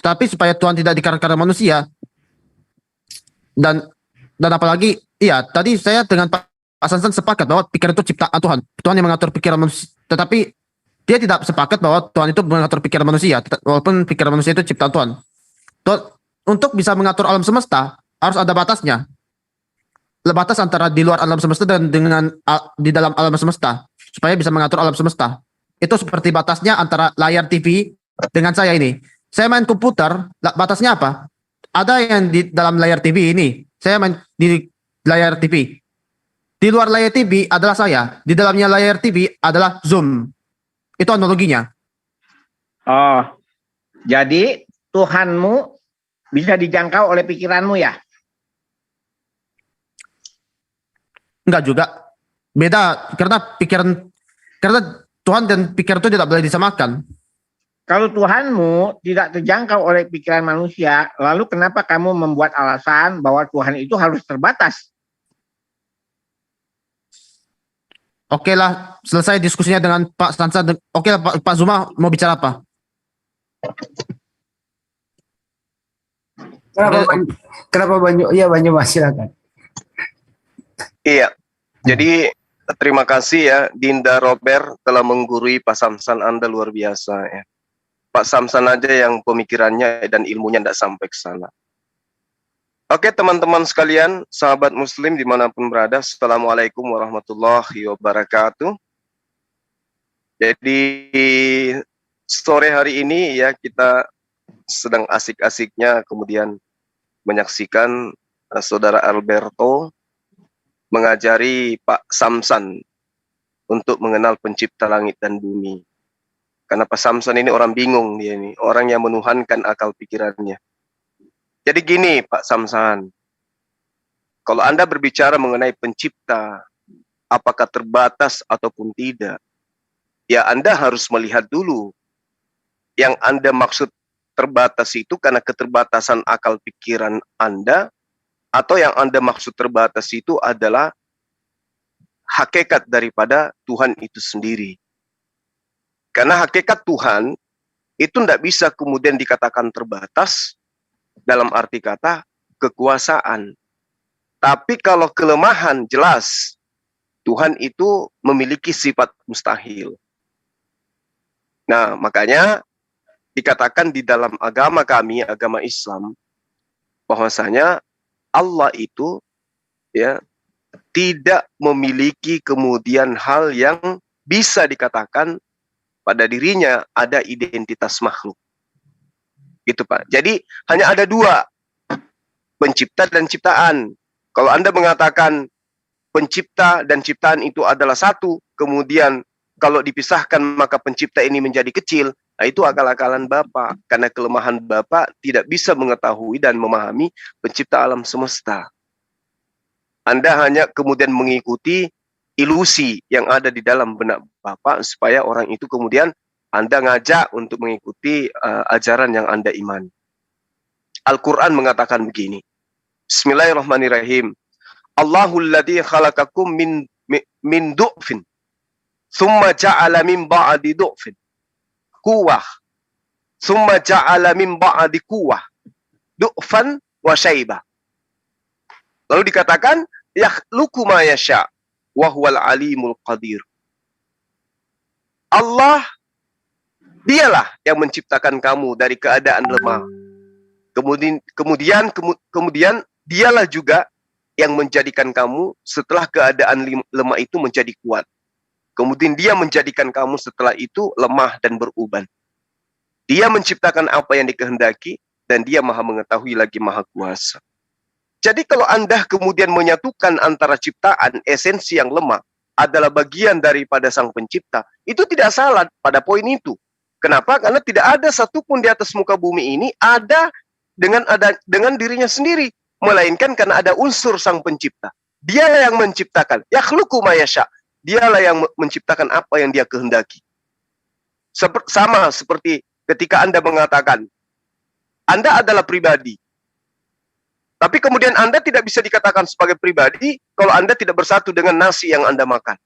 Tetapi supaya Tuhan tidak dikarang-karang manusia, dan apalagi, iya, tadi saya dengan Pak Sansan sepakat bahwa pikiran itu ciptaan Tuhan. Tuhan yang mengatur pikiran manusia, tetapi dia tidak sepakat bahwa Tuhan itu mengatur pikiran manusia, walaupun pikiran manusia itu ciptaan Tuhan. Untuk bisa mengatur alam semesta, harus ada batasnya. Batas antara di luar alam semesta dan di dalam alam semesta, supaya bisa mengatur alam semesta. Itu seperti batasnya antara layar TV dengan saya ini. Saya main komputer, batasnya apa? Ada yang di dalam layar TV ini. Saya main di layar TV. Di luar layar TV adalah saya. Di dalamnya layar TV adalah Zoom. Itu analoginya. Oh, jadi Tuhanmu bisa dijangkau oleh pikiranmu ya? Enggak juga. Beda karena Tuhan dan pikiran itu tidak boleh disamakan. Kalau Tuhanmu tidak terjangkau oleh pikiran manusia, lalu kenapa kamu membuat alasan bahwa Tuhan itu harus terbatas? Oke lah, selesai diskusinya dengan Pak Sansa. Oke lah, Pak Zuma mau bicara apa? Kenapa Banyu? Iya, Banyu, silakan. Iya, jadi terima kasih ya Dinda Robert telah menggurui Pak Samsan, Anda luar biasa ya. Pak Samsan aja yang pemikirannya dan ilmunya tidak sampai ke sana. Oke teman-teman sekalian, sahabat muslim dimanapun berada, Assalamualaikum warahmatullahi wabarakatuh. Jadi sore hari ini ya kita sedang asik-asiknya kemudian menyaksikan Saudara Alberto mengajari Pak Samsan untuk mengenal pencipta langit dan bumi. Karena Pak Samsan ini orang bingung dia ini, orang yang menuhankan akal pikirannya. Jadi gini Pak Samsan, kalau Anda berbicara mengenai pencipta, apakah terbatas ataupun tidak, ya Anda harus melihat dulu yang Anda maksud terbatas itu karena keterbatasan akal pikiran Anda, atau yang Anda maksud terbatas itu adalah hakikat daripada Tuhan itu sendiri. Karena hakikat Tuhan itu tidak bisa kemudian dikatakan terbatas dalam arti kata kekuasaan. Tapi kalau kelemahan jelas Tuhan itu memiliki sifat mustahil. Nah, makanya dikatakan di dalam agama kami, agama Islam, bahwasanya Allah itu ya tidak memiliki kemudian hal yang bisa dikatakan pada dirinya ada identitas makhluk. Gitu Pak. Jadi hanya ada dua, pencipta dan ciptaan. Kalau Anda mengatakan pencipta dan ciptaan itu adalah satu, kemudian kalau dipisahkan maka pencipta ini menjadi kecil, nah itu akal-akalan Bapak. Karena kelemahan Bapak tidak bisa mengetahui dan memahami pencipta alam semesta. Anda hanya kemudian mengikuti ilusi yang ada di dalam benak Bapak supaya orang itu kemudian Anda ngajak untuk mengikuti ajaran yang Anda imani. Al-Quran mengatakan begini. Bismillahirrahmanirrahim. Allahul ladzi khalaqakum min du'fin thumma ja'ala min ba'di du'fin quwwah thumma ja'ala min ba'di quwwah du'fan wa syaibah. Lalu dikatakan yakhluqu ma yasha wa huwal alimul qadir. Allah dialah yang menciptakan kamu dari keadaan lemah. Kemudian dialah juga yang menjadikan kamu setelah keadaan lemah itu menjadi kuat. Kemudian dia menjadikan kamu setelah itu lemah dan beruban. Dia menciptakan apa yang dikehendaki dan dia maha mengetahui lagi maha kuasa. Jadi kalau Anda kemudian menyatukan antara ciptaan, esensi yang lemah adalah bagian daripada sang pencipta, itu tidak salah pada poin itu. Kenapa? Karena tidak ada satupun di atas muka bumi ini ada dengan dirinya sendiri, melainkan karena ada unsur sang pencipta. Dialah yang menciptakan. Yakhluqu ma yasha. Dialah yang menciptakan apa yang dia kehendaki. Sama seperti ketika Anda mengatakan Anda adalah pribadi. Tapi kemudian Anda tidak bisa dikatakan sebagai pribadi kalau Anda tidak bersatu dengan nasi yang Anda makan.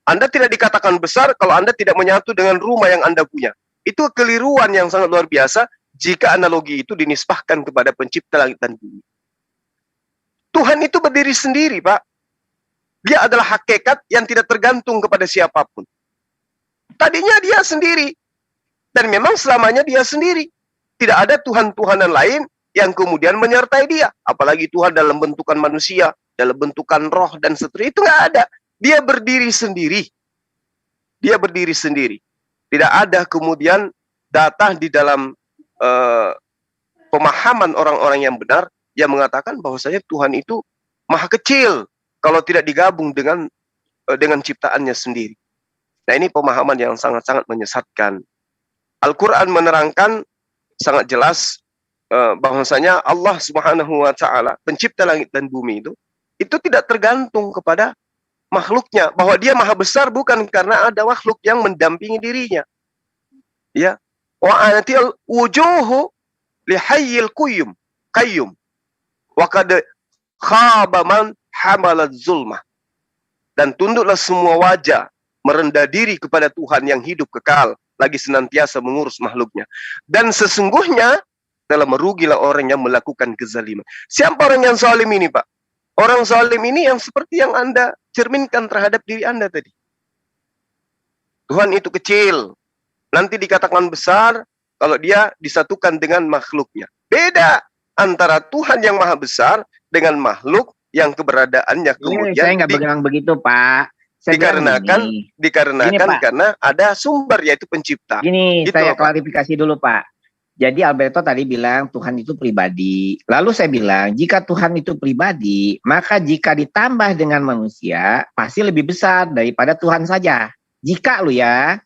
Anda tidak dikatakan besar kalau Anda tidak menyatu dengan rumah yang Anda punya. Itu keliruan yang sangat luar biasa jika analogi itu dinisbahkan kepada pencipta langit dan bumi. Tuhan itu berdiri sendiri, Pak. Dia adalah hakikat yang tidak tergantung kepada siapapun. Tadinya dia sendiri. Dan memang selamanya dia sendiri. Tidak ada Tuhan-Tuhanan lain yang kemudian menyertai dia. Apalagi Tuhan dalam bentukan manusia, dalam bentukan roh dan seterusnya, itu nggak ada. Dia berdiri sendiri. Dia berdiri sendiri. Tidak ada kemudian data di dalam pemahaman orang-orang yang benar yang mengatakan bahwasanya Tuhan itu maha kecil kalau tidak digabung dengan ciptaannya sendiri. Nah, ini pemahaman yang sangat-sangat menyesatkan. Al-Quran menerangkan sangat jelas bahwasanya Allah Subhanahu wa taala, pencipta langit dan bumi itu tidak tergantung kepada makhluknya, bahwa dia maha besar bukan karena ada makhluk yang mendampingi dirinya. Ya. Wa anatil wujuhu li hayyil qayyum wa qad khaba man hamalat zulmah. Dan tunduklah semua wajah merendah diri kepada Tuhan yang hidup kekal, lagi senantiasa mengurus makhluknya. Dan sesungguhnya telah merugilah orang yang melakukan kezaliman. Siapa orang yang zalim ini, Pak? Orang zalim ini yang seperti yang Anda cerminkan terhadap diri Anda tadi. Tuhan itu kecil. Nanti dikatakan besar kalau dia disatukan dengan makhluknya. Beda antara Tuhan yang maha besar dengan makhluk yang keberadaannya kemudian saya nggak bilang begitu, Pak. Dikarenakan karena ada sumber, yaitu pencipta. Gini, gitu saya loh, Pak. klarifikasi dulu, Pak. Jadi Alberto tadi bilang Tuhan itu pribadi. Lalu saya bilang, jika Tuhan itu pribadi, maka jika ditambah dengan manusia, pasti lebih besar daripada Tuhan saja. Jika lu ya,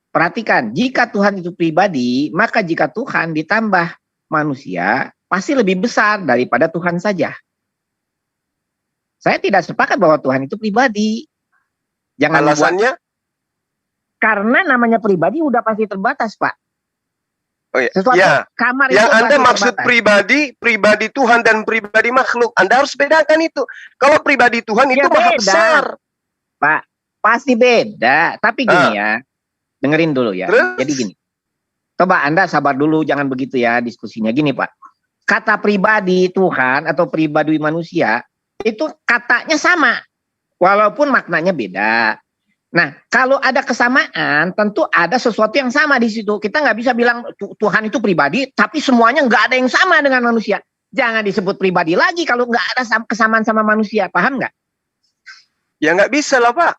perhatikan, jika Tuhan itu pribadi, maka jika Tuhan ditambah manusia, pasti lebih besar daripada Tuhan saja. Saya tidak sepakat bahwa Tuhan itu pribadi. Jangan alasannya? Karena namanya pribadi udah pasti terbatas, Pak. Oh iya. Sesuatu Ya. kamar Yang itu Anda pasti maksud terbatas. pribadi Tuhan dan pribadi makhluk. Anda harus bedakan itu. Kalau pribadi Tuhan itu Ya, maha beda. besar. Pak, pasti beda. Tapi gini ya, dengerin dulu ya. Terus? Jadi gini, coba Anda sabar dulu, jangan begitu ya diskusinya. Gini Pak, kata pribadi Tuhan atau pribadi manusia, itu katanya sama. Walaupun maknanya beda. Nah, kalau ada kesamaan, tentu ada sesuatu yang sama di situ. Kita nggak bisa bilang Tuhan itu pribadi, tapi semuanya nggak ada yang sama dengan manusia. Jangan disebut pribadi lagi kalau nggak ada kesamaan sama manusia. Paham nggak? Ya nggak bisa lah Pak.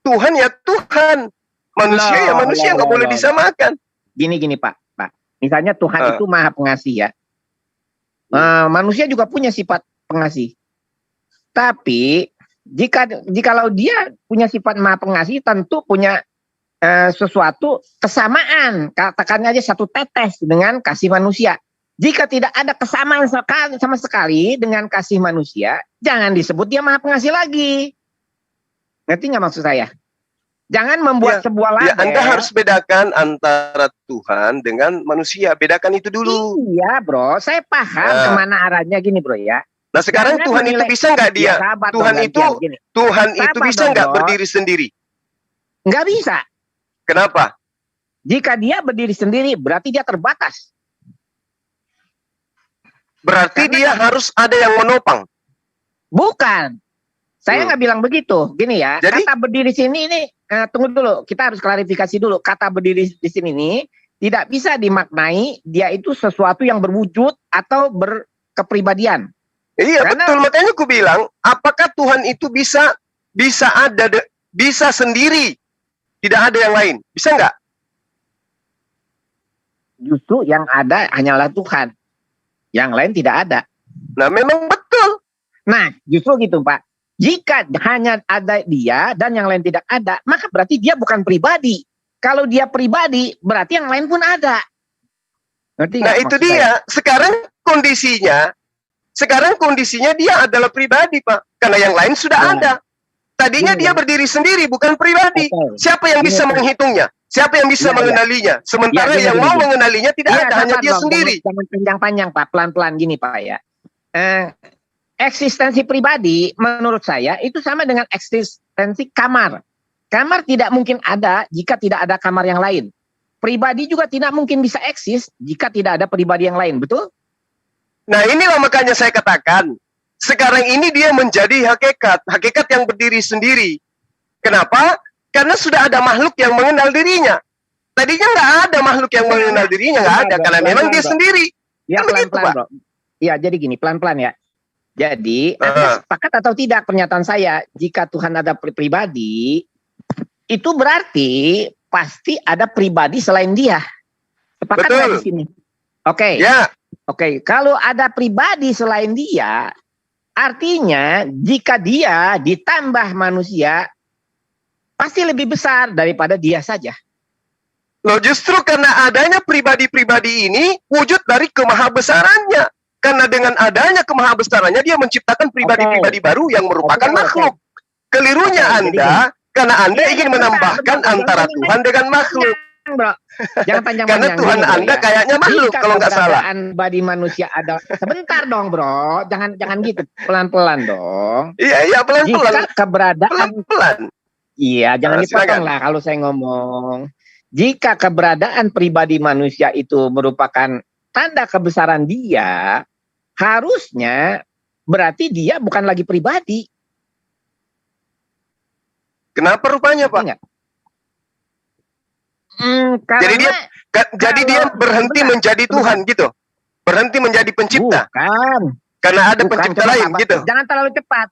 Tuhan ya Tuhan. Manusia ya manusia, nggak boleh disamakan. Gini Pak. Misalnya Tuhan itu maha pengasih ya. Manusia juga punya sifat pengasih. Tapi jikalau dia punya sifat maha pengasih, tentu punya sesuatu kesamaan. Katakan aja satu tetes dengan kasih manusia. Jika tidak ada kesamaan sama sekali dengan kasih manusia, jangan disebut dia maha pengasih lagi. Ngerti nggak maksud saya? Jangan membuat sebuah label. Ya, Anda harus bedakan antara Tuhan dengan manusia. Bedakan itu dulu. Iya, bro. Saya paham kemana arahnya gini, bro ya. Nah, sekarang jangan Tuhan itu bisa nggak dia? Tuhan itu bisa nggak berdiri sendiri? Nggak bisa. Kenapa? Jika dia berdiri sendiri, berarti dia terbatas. Berarti dia harus ada yang menopang. Bukan. Saya nggak bilang begitu. Gini ya, jadi, kata berdiri sini ini, tunggu dulu, kita harus klarifikasi dulu. Kata berdiri di sini ini tidak bisa dimaknai dia itu sesuatu yang berwujud atau berkepribadian. Iya, karena, betul. Makanya aku bilang, apakah Tuhan itu bisa sendiri, tidak ada yang lain, bisa nggak? Justru yang ada hanyalah Tuhan, yang lain tidak ada. Nah, memang betul. Nah, justru gitu Pak. Jika hanya ada dia dan yang lain tidak ada, maka berarti dia bukan pribadi. Kalau dia pribadi, berarti yang lain pun ada. Ngerti nah itu dia. Sekarang kondisinya dia adalah pribadi Pak. Karena yang lain sudah ada. Tadinya dia berdiri sendiri, bukan pribadi. Siapa yang bisa menghitungnya? Siapa yang bisa mengenalinya? Sementara yang mau mengenalinya tidak ada, hanya dia sendiri. Jangan panjang-panjang Pak, pelan-pelan gini Pak ya. Eksistensi pribadi menurut saya itu sama dengan eksistensi kamar. Kamar tidak mungkin ada jika tidak ada kamar yang lain. Pribadi juga tidak mungkin bisa eksis jika tidak ada pribadi yang lain, betul? Nah inilah makanya saya katakan, sekarang ini dia menjadi hakikat yang berdiri sendiri. Kenapa? Karena sudah ada makhluk yang mengenal dirinya. Tadinya nggak ada makhluk yang mengenal dirinya, nggak ada, karena memang dia sendiri. Ya pelan-pelan Bro. Ya jadi gini, pelan-pelan ya. Jadi, sepakat atau tidak pernyataan saya, jika Tuhan ada pribadi, itu berarti pasti ada pribadi selain dia. Sepakat nggak di sini? Oke. Ya. Oke, kalau ada pribadi selain dia, artinya jika dia ditambah manusia, pasti lebih besar daripada dia saja. Loh, justru karena adanya pribadi-pribadi ini wujud dari kemahabesarannya. Karena dengan adanya kemahabesarannya dia menciptakan pribadi-pribadi baru yang merupakan makhluk. Kelirunya Anda, karena Anda ingin menambahkan antara Tuhan dengan makhluk. Bro. Jangan panjang-panjang. Karena Tuhan Anda kayaknya makhluk kalau nggak salah. Pribadi manusia ada. Sebentar dong Bro, jangan gitu, pelan-pelan dong. Iya pelan-pelan. Jika keberadaan pelan-pelan. Iya, jangan dipotong lah kalau saya ngomong. Jika keberadaan pribadi manusia itu merupakan tanda kebesaran dia, harusnya berarti dia bukan lagi pribadi. Kenapa rupanya Pak? Jadi dia berhenti menjadi Tuhan gitu, berhenti menjadi pencipta. Bukan. Karena ada pencipta lain gitu. Jangan terlalu cepat.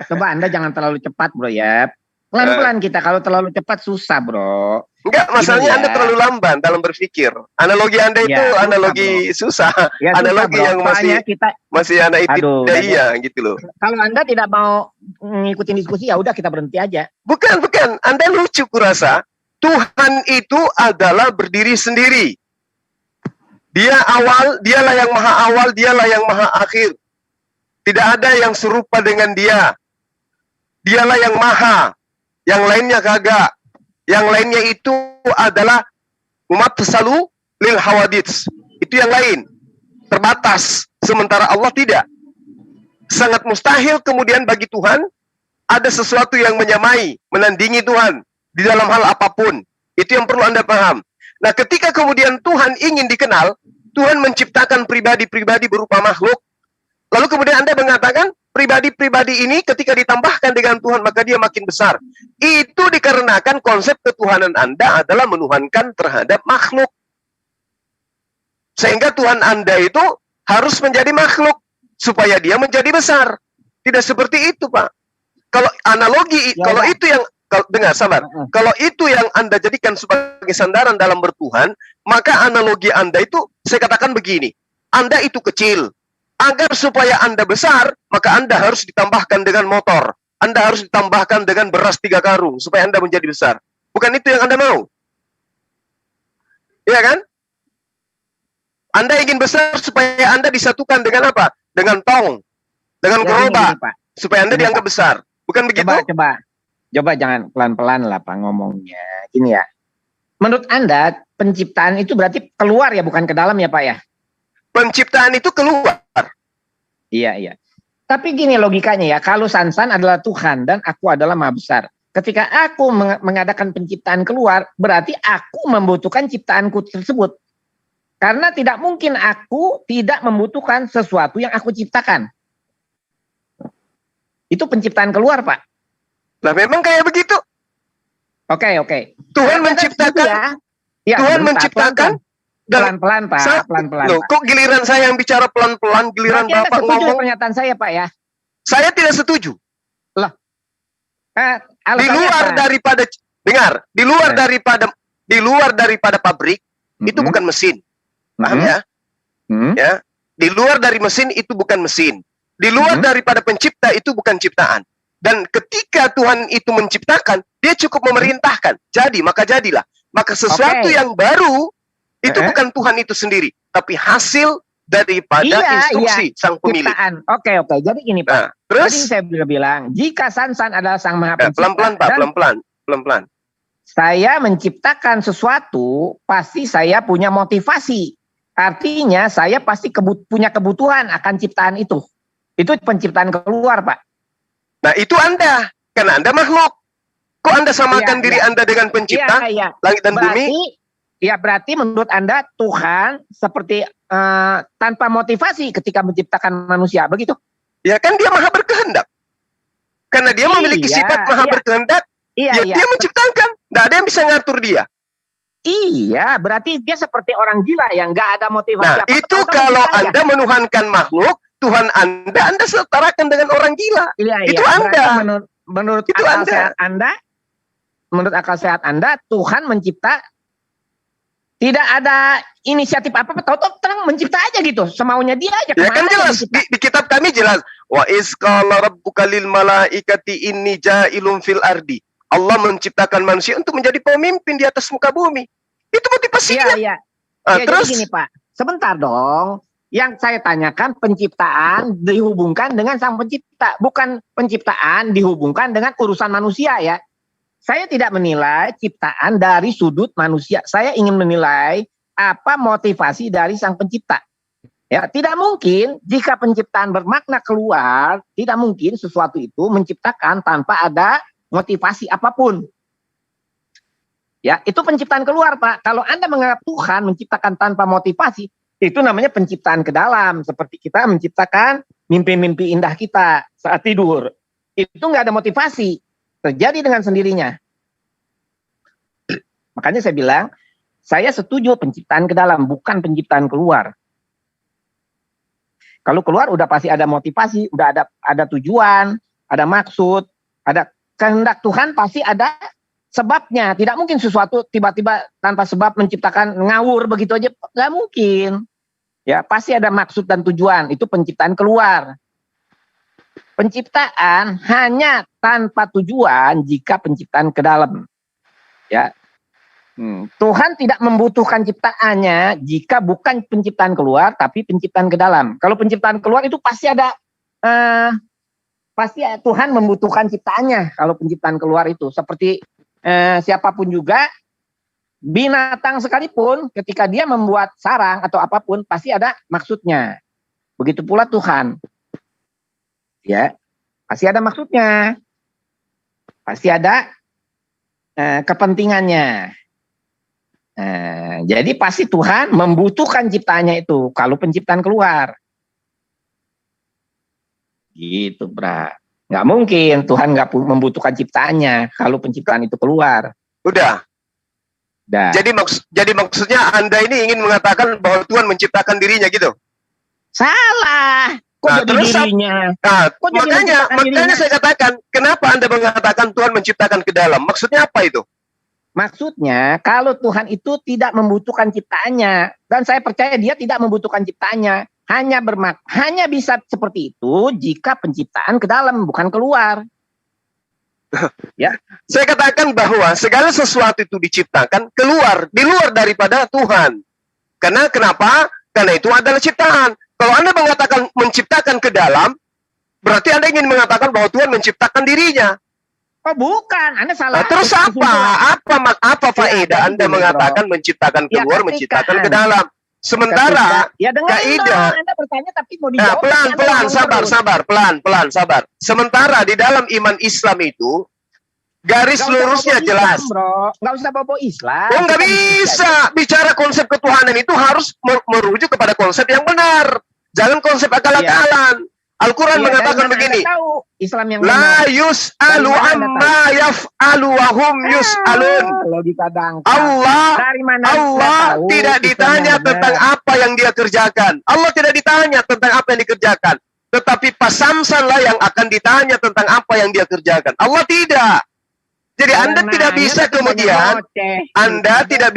Coba Anda jangan terlalu cepat Bro ya. Pelan-pelan kita, kalau terlalu cepat susah Bro. Enggak, masalahnya Anda terlalu lamban dalam berpikir. Analogi Anda itu analogi susah. Ya, analogi susah, yang masih anak ibtidaiyah gitu loh. Kalau Anda tidak mau ngikutin diskusi, ya udah kita berhenti aja. Bukan. Anda lucu kurasa. Tuhan itu adalah berdiri sendiri. Dia awal, dialah yang maha awal, dialah yang maha akhir. Tidak ada yang serupa dengan dia. Dialah yang maha. Yang lainnya kagak. Yang lainnya itu adalah umat pesalu lil hawadits. Itu yang lain. Terbatas. Sementara Allah tidak. Sangat mustahil kemudian bagi Tuhan ada sesuatu yang menyamai, menandingi Tuhan di dalam hal apapun. Itu yang perlu Anda paham. Nah, ketika kemudian Tuhan ingin dikenal, Tuhan menciptakan pribadi-pribadi berupa makhluk. Lalu kemudian Anda mengatakan, pribadi-pribadi ini ketika ditambahkan dengan Tuhan, maka dia makin besar. Itu dikarenakan konsep ketuhanan Anda adalah menuhankan terhadap makhluk. Sehingga Tuhan Anda itu harus menjadi makhluk, supaya dia menjadi besar. Tidak seperti itu, Pak. Kalau analogi, Ya, kalau ya. itu yang dengar sabar. Kalau itu yang Anda jadikan sebagai sandaran dalam bertuhan, maka analogi Anda itu saya katakan begini. Anda itu kecil. Agar supaya Anda besar, maka Anda harus ditambahkan dengan motor. Anda harus ditambahkan dengan beras 3 karung supaya Anda menjadi besar. Bukan itu yang Anda mau. Iya kan? Anda ingin besar supaya Anda disatukan dengan apa? Dengan tong, dengan Ya, gerobak, gini, Pak. supaya Anda Gini, dianggap Pak. besar. Bukan begitu? Coba jangan pelan-pelan lah Pak ngomongnya. Gini ya. Menurut Anda penciptaan itu berarti keluar ya, bukan ke dalam ya Pak ya? Penciptaan itu keluar. Iya. Tapi gini logikanya ya, kalau Sansan adalah Tuhan dan aku adalah Maha Besar. Ketika aku mengadakan penciptaan keluar, berarti aku membutuhkan ciptaanku tersebut. Karena tidak mungkin aku tidak membutuhkan sesuatu yang aku ciptakan. Itu penciptaan keluar, Pak. Lah memang kayak begitu. Oke. Tuhan menciptakan. Ya, Tuhan menciptakan. Pelan-pelan, Pak. Pelan-pelan. Loh, kok giliran saya yang bicara pelan-pelan, giliran Berarti Anda Bapak setuju ngomong. pernyataan saya, Pak ya? Saya tidak setuju. Di Alasannya luar apa? daripada dengar, di luar daripada pabrik itu bukan mesin. Paham ya? Ya. Di luar dari mesin itu bukan mesin. Di luar daripada pencipta itu bukan ciptaan. Dan ketika Tuhan itu menciptakan, dia cukup memerintahkan. Jadi, maka jadilah. Maka sesuatu yang baru itu bukan Tuhan itu sendiri, tapi hasil daripada instruksi sang pemilik. Ciptaan. Oke. Jadi gini Pak. Nah, terus Tadi saya bilang, jika Sansan adalah sang Maha Pencipta. pelan-pelan Pak, dan pelan-pelan. Saya menciptakan sesuatu, pasti saya punya motivasi. Artinya saya pasti punya kebutuhan akan ciptaan itu. Itu penciptaan keluar, Pak. Nah, itu Anda. Karena Anda makhluk. Kok Anda samakan diri Anda dengan pencipta langit dan bumi? Ya, berarti menurut Anda Tuhan seperti tanpa motivasi ketika menciptakan manusia, begitu? Ya kan dia maha berkehendak. Karena dia memiliki sifat maha berkehendak, dia menciptakan. Nggak ada yang bisa ngatur dia. Iya, berarti dia seperti orang gila yang nggak ada motivasi. Nah, itu kalau Anda menuhankan makhluk, Tuhan Anda setarakan dengan orang gila. Itu Anda. Menurut itu akal sehat Anda, menurut akal sehat Anda, Tuhan mencipta tidak ada inisiatif apa-apa, tahu-tahu terang mencipta aja gitu, semaunya dia aja. Ya kan jelas di kitab kami jelas. Wa iz qala rabbuka lil malaikati inni ja'ilun fil ardi. Allah menciptakan manusia untuk menjadi pemimpin di atas muka bumi. Itu motivasinya. Iya. Terus jadi gini Pak, sebentar dong. Yang saya tanyakan penciptaan dihubungkan dengan sang pencipta, bukan penciptaan dihubungkan dengan urusan manusia ya. Saya tidak menilai ciptaan dari sudut manusia. Saya ingin menilai apa motivasi dari sang pencipta. Ya, tidak mungkin jika penciptaan bermakna keluar, tidak mungkin sesuatu itu menciptakan tanpa ada motivasi apapun. Ya, itu penciptaan keluar, Pak. Kalau Anda menganggap Tuhan menciptakan tanpa motivasi, itu namanya penciptaan ke dalam. Seperti kita menciptakan mimpi-mimpi indah kita saat tidur. Itu nggak ada motivasi. Terjadi dengan sendirinya. Makanya saya bilang, saya setuju penciptaan ke dalam, bukan penciptaan keluar. Kalau keluar udah pasti ada motivasi, udah ada tujuan, ada maksud, ada kehendak Tuhan, pasti ada sebabnya. Tidak mungkin sesuatu tiba-tiba tanpa sebab menciptakan ngawur begitu aja, nggak mungkin. Ya, pasti ada maksud dan tujuan. Itu penciptaan keluar. Penciptaan hanya tanpa tujuan jika penciptaan ke dalam. Ya. Tuhan tidak membutuhkan ciptaannya jika bukan penciptaan keluar, tapi penciptaan ke dalam. Kalau penciptaan keluar itu pasti ada, pasti Tuhan membutuhkan ciptaannya. Kalau penciptaan keluar itu seperti siapapun juga, binatang sekalipun, ketika dia membuat sarang atau apapun, pasti ada maksudnya. Begitu pula Tuhan. Ya, pasti ada maksudnya. Pasti ada kepentingannya. Jadi pasti Tuhan membutuhkan ciptaannya itu kalau penciptaan keluar. Gitu, Bra. Nggak mungkin Tuhan nggak membutuhkan ciptaannya kalau penciptaan itu keluar. Udah. Jadi maksudnya Anda ini ingin mengatakan bahwa Tuhan menciptakan dirinya gitu? Salah. Kok Nah, jadi terus dirinya? Nah, Kok jadi makanya menciptakan dirinya? saya katakan, kenapa Anda mengatakan Tuhan menciptakan ke dalam? Maksudnya apa itu? Maksudnya, kalau Tuhan itu tidak membutuhkan ciptaannya, dan saya percaya dia tidak membutuhkan ciptaannya, hanya bisa seperti itu jika penciptaan ke dalam, bukan keluar. Ya, Saya katakan bahwa segala sesuatu itu diciptakan di luar daripada Tuhan. Karena kenapa? Karena itu adalah ciptaan. Kalau Anda mengatakan menciptakan ke dalam, berarti Anda ingin mengatakan bahwa Tuhan menciptakan dirinya. oh bukan, Anda salah. Nah, terus apa faedah Anda mengatakan menciptakan keluar, menciptakan ke dalam? Sementara ya dengerin kaidah dong, Anda bertanya tapi mau dijawab. pelan-pelan, sabar. Sementara di dalam iman Islam itu garis lurusnya jelas. Bro, nggak usah bawa Islam. Oh, nggak bisa bicara konsep ketuhanan itu harus merujuk kepada konsep yang benar. Jangan konsep akal-akalan. Al-Quran mengatakan begini. Tahu Islam yang La yus'alu amma yaf'alu wa hum yus'alun. Allah tidak ditanya tentang apa yang dia kerjakan. Allah tidak ditanya tentang apa yang dikerjakan. Tetapi Pasamsan lah yang akan ditanya tentang apa yang dia kerjakan. Allah tidak. Jadi Anda tidak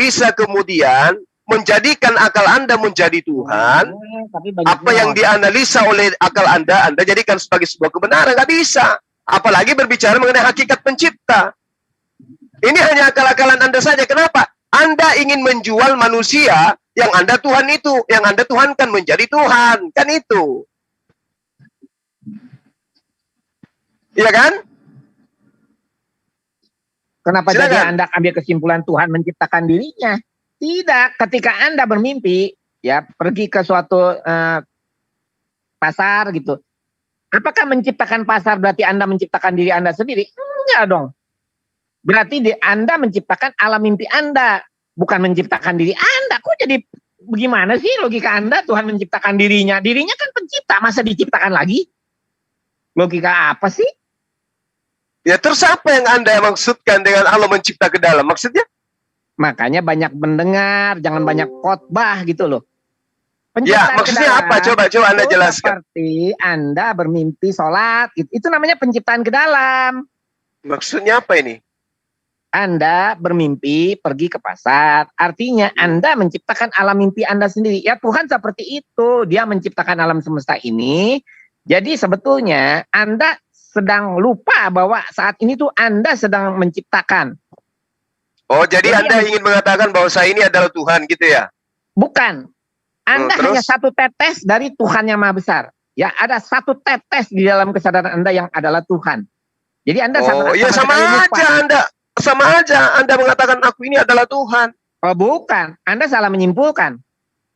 bisa kemudian menjadikan akal Anda menjadi Tuhan. Apa yang dianalisa oleh akal Anda jadikan sebagai sebuah kebenaran. Nggak bisa. Apalagi berbicara mengenai hakikat pencipta. Ini hanya akal-akalan Anda saja. Kenapa? Anda ingin menjual manusia yang Anda Tuhan itu, yang Anda Tuhankan menjadi Tuhan. Kan itu. Iya kan? Kenapa jadi Anda ambil kesimpulan Tuhan menciptakan dirinya? Tidak, ketika Anda bermimpi, ya pergi ke suatu pasar gitu. Apakah menciptakan pasar berarti Anda menciptakan diri Anda sendiri? Enggak dong. Berarti Anda menciptakan alam mimpi Anda, bukan menciptakan diri Anda. Kok jadi bagaimana sih logika Anda Tuhan menciptakan dirinya? Dirinya kan pencipta, masa diciptakan lagi? Logika apa sih? Ya terus apa yang Anda maksudkan dengan Allah mencipta ke dalam? Maksudnya? Makanya banyak mendengar, jangan banyak khotbah gitu loh. Ya, maksudnya apa? Coba Anda jelaskan. Seperti Anda bermimpi sholat, itu namanya penciptaan ke dalam. Maksudnya apa ini? Anda bermimpi pergi ke pasar, artinya Anda menciptakan alam mimpi Anda sendiri. Ya Tuhan seperti itu, Dia menciptakan alam semesta ini. Jadi sebetulnya Anda sedang lupa bahwa saat ini tuh Anda sedang menciptakan. Oh, jadi Anda ingin mengatakan bahwa saya ini adalah Tuhan gitu ya? Bukan. Anda hanya satu tetes dari Tuhan yang Maha Besar. Ya, ada satu tetes di dalam kesadaran Anda yang adalah Tuhan. Jadi Anda sama aja Anda mengatakan aku ini adalah Tuhan. Oh, bukan. Anda salah menyimpulkan.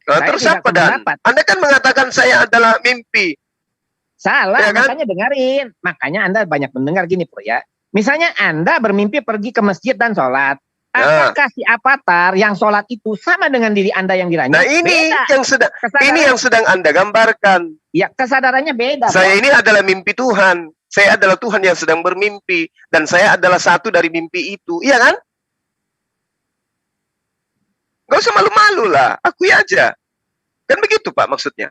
Terus apa dan? Anda kan mengatakan saya adalah mimpi. Salah, ya kan? Makanya dengerin. Makanya Anda banyak mendengar gini, Bro ya. Misalnya Anda bermimpi pergi ke masjid dan sholat. Apakah si avatar yang sholat itu sama dengan diri Anda yang diranya? Nah ini yang sedang Anda gambarkan. Ya, kesadarannya beda. Saya ini adalah mimpi Tuhan. Saya adalah Tuhan yang sedang bermimpi. Dan saya adalah satu dari mimpi itu. Iya kan? Gak usah malu-malu lah. Akui aja. Kan begitu Pak maksudnya.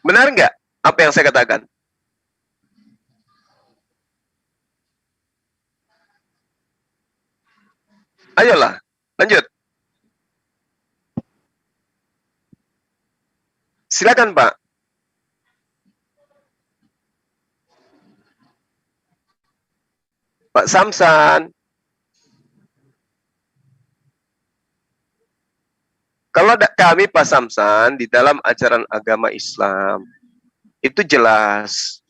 Benar nggak apa yang saya katakan? Ayolah, lanjut. Silakan Pak. Pak Samsan. Kalau kami Pak Samsan di dalam ajaran agama Islam itu jelas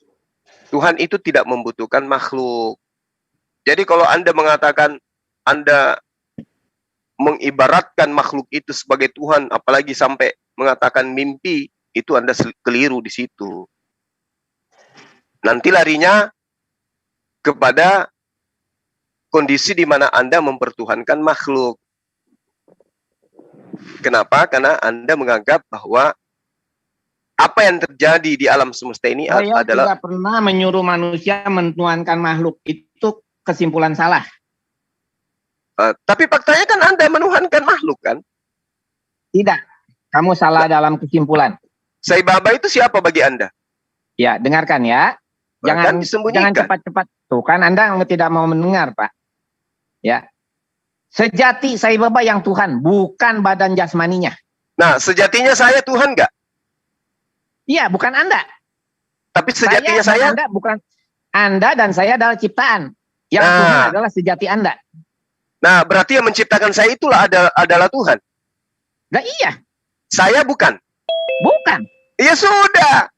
Tuhan itu tidak membutuhkan makhluk. Jadi kalau Anda mengatakan Anda mengibaratkan makhluk itu sebagai Tuhan, apalagi sampai mengatakan mimpi, itu Anda keliru di situ. Nanti larinya kepada kondisi di mana Anda mempertuhankan makhluk. Kenapa? Karena Anda menganggap bahwa apa yang terjadi di alam semesta ini adalah tidak pernah menyuruh manusia mentuhankan makhluk. Itu kesimpulan salah. Tapi faktanya kan Anda menuhankan makhluk kan? Tidak. Kamu salah dalam kesimpulan. Sai Baba itu siapa bagi Anda? Ya, dengarkan ya. Bahkan Jangan cepat-cepat. Tuh kan Anda tidak mau mendengar, Pak. Ya. Sejati Sai Baba yang Tuhan, bukan badan jasmaninya. Nah, sejatinya saya Tuhan nggak? Iya, bukan Anda. Tapi sejatinya saya? Anda bukan. Anda dan saya adalah ciptaan. Yang Tuhan adalah sejati Anda. Nah, berarti yang menciptakan saya itulah adalah Tuhan. Nah, iya. Saya bukan. Bukan. Ya sudah.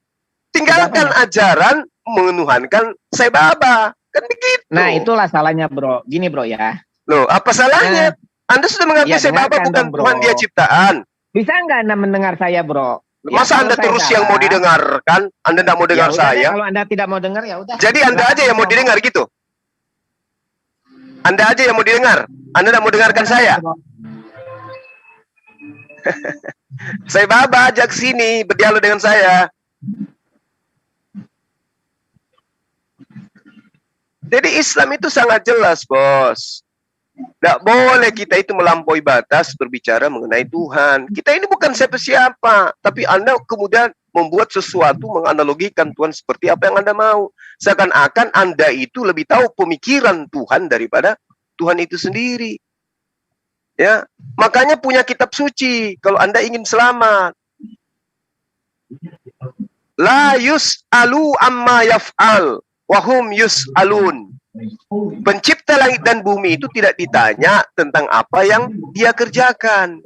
Tinggalkan ajaran menuhankan Sai Baba. Kan begitu. Nah, itulah salahnya, Bro. Gini, Bro ya. Loh, apa salahnya? Anda sudah mengakui Sai Baba bukan Tuhan, dia ciptaan. Bisa nggak Anda mendengar saya, Bro? Masa Anda terus yang mau didengarkan? Anda tidak mau dengar saya? Kalau Anda tidak mau dengar, ya udah. Jadi Anda aja yang mau didengar gitu? Anda aja yang mau didengar? Anda tidak mau dengarkan saya? Sai Baba ajak sini berdialog dengan saya. Jadi Islam itu sangat jelas, bos. Tidak boleh kita itu melampaui batas berbicara mengenai Tuhan. Kita ini bukan siapa-siapa. Tapi Anda kemudian membuat sesuatu, menganalogikan Tuhan seperti apa yang Anda mau. Seakan-akan Anda itu lebih tahu pemikiran Tuhan daripada Tuhan itu sendiri. Ya, makanya punya kitab suci kalau Anda ingin selamat. La yus'alu amma yaf'al wa hum yus'alun. Pencipta langit dan bumi itu tidak ditanya tentang apa yang dia kerjakan.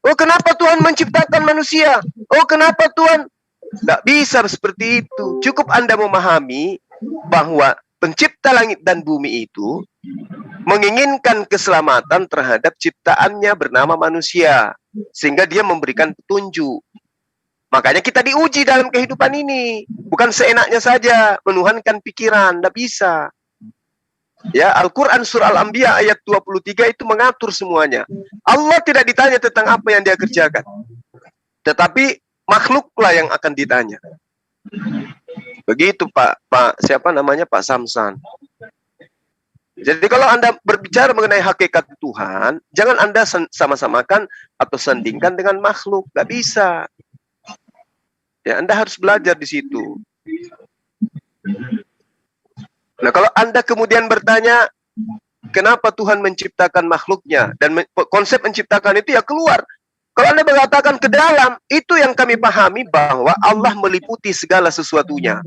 Oh, kenapa Tuhan menciptakan manusia? Oh, kenapa Tuhan? Tidak bisa seperti itu. Cukup Anda memahami bahwa pencipta langit dan bumi itu menginginkan keselamatan terhadap ciptaannya bernama manusia. Sehingga dia memberikan petunjuk. Makanya kita diuji dalam kehidupan ini. Bukan seenaknya saja menuhankan pikiran. Tidak bisa. Ya, Al-Quran surah Al-Anbiya ayat 23 itu mengatur semuanya. Allah tidak ditanya tentang apa yang dia kerjakan. Tetapi makhluklah yang akan ditanya. Begitu Pak siapa namanya, Pak Samsan. Jadi kalau Anda berbicara mengenai hakikat Tuhan, jangan Anda sama-samakan atau sandingkan dengan makhluk. Tidak bisa. Ya, Anda harus belajar di situ. Nah, kalau Anda kemudian bertanya, kenapa Tuhan menciptakan makhluknya? Dan konsep menciptakan itu ya keluar. Kalau Anda mengatakan ke dalam, itu yang kami pahami bahwa Allah meliputi segala sesuatunya.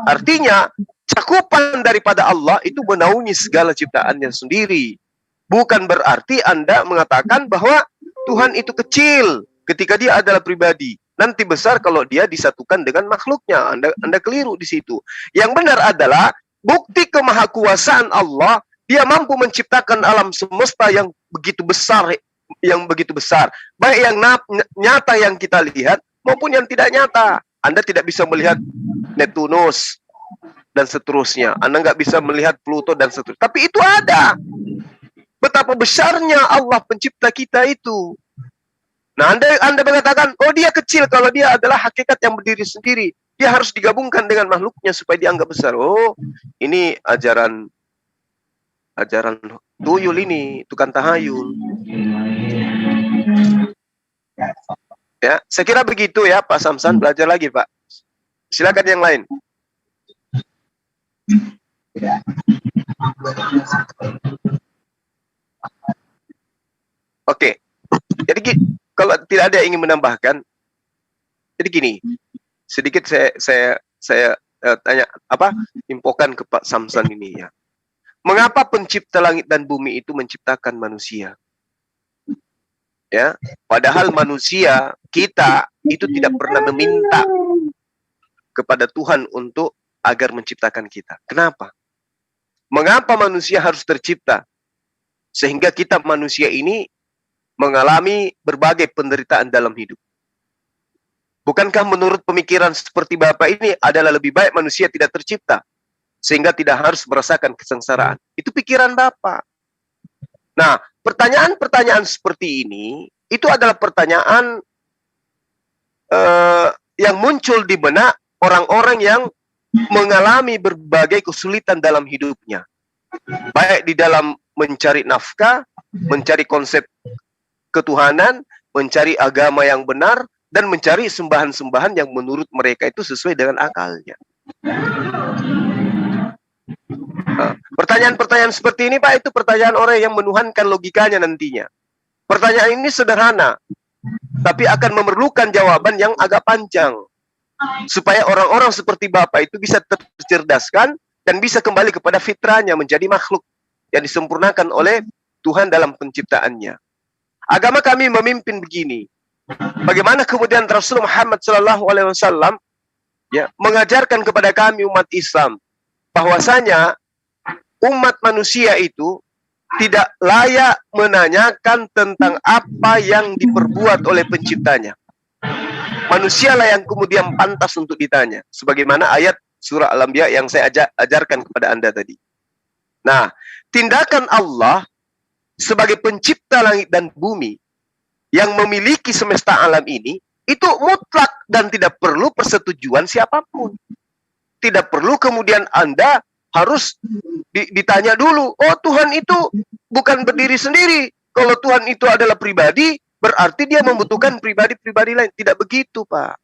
Artinya, cakupan daripada Allah itu menaungi segala ciptaannya sendiri. Bukan berarti Anda mengatakan bahwa Tuhan itu kecil ketika dia adalah pribadi. Nanti besar kalau dia disatukan dengan makhluknya. Anda keliru di situ. Yang benar adalah bukti kemahakuasaan Allah, dia mampu menciptakan alam semesta yang begitu besar, baik yang nyata yang kita lihat maupun yang tidak nyata. Anda tidak bisa melihat Neptunus dan seterusnya. Anda nggak bisa melihat Pluto dan seterusnya. Tapi itu ada. Betapa besarnya Allah pencipta kita itu. Nah, Anda mengatakan, oh dia kecil kalau dia adalah hakikat yang berdiri sendiri. Dia harus digabungkan dengan makhluknya supaya dianggap besar. Oh, ini ajaran tuyul ini, tukang tahayul. Ya, saya kira begitu ya, Pak Samsan. Belajar lagi, Pak. Silakan yang lain. Oke. Jadi kalau tidak ada yang ingin menambahkan, jadi gini, sedikit saya tanya infokan ke Pak Samsan ini ya. Mengapa pencipta langit dan bumi itu menciptakan manusia? Ya, padahal manusia kita itu tidak pernah meminta kepada Tuhan untuk agar menciptakan kita. Kenapa? Mengapa manusia harus tercipta? Sehingga kita manusia ini mengalami berbagai penderitaan dalam hidup. Bukankah menurut pemikiran seperti Bapak ini adalah lebih baik manusia tidak tercipta sehingga tidak harus merasakan kesengsaraan? Itu pikiran Bapak. Nah, pertanyaan-pertanyaan seperti ini itu adalah pertanyaan yang muncul di benak orang-orang yang mengalami berbagai kesulitan dalam hidupnya. Baik di dalam mencari nafkah, mencari konsep ketuhanan, mencari agama yang benar, dan mencari sembahan-sembahan yang menurut mereka itu sesuai dengan akalnya. Pertanyaan-pertanyaan seperti ini, Pak, itu pertanyaan orang yang menuhankan logikanya nantinya. Pertanyaan ini sederhana, tapi akan memerlukan jawaban yang agak panjang. Supaya orang-orang seperti Bapak itu bisa tercerdaskan dan bisa kembali kepada fitrahnya menjadi makhluk yang disempurnakan oleh Tuhan dalam penciptaannya. Agama kami memimpin begini. Bagaimana kemudian Rasulullah Muhammad SAW ya, mengajarkan kepada kami umat Islam bahwasanya umat manusia itu tidak layak menanyakan tentang apa yang diperbuat oleh penciptanya. Manusialah yang kemudian pantas untuk ditanya. Sebagaimana ayat surah Al-Anbiya yang saya ajarkan kepada Anda tadi. Nah, tindakan Allah sebagai pencipta langit dan bumi yang memiliki semesta alam ini, itu mutlak dan tidak perlu persetujuan siapapun. Tidak perlu kemudian Anda harus ditanya dulu, oh Tuhan itu bukan berdiri sendiri. Kalau Tuhan itu adalah pribadi, berarti dia membutuhkan pribadi-pribadi lain. Tidak begitu, Pak.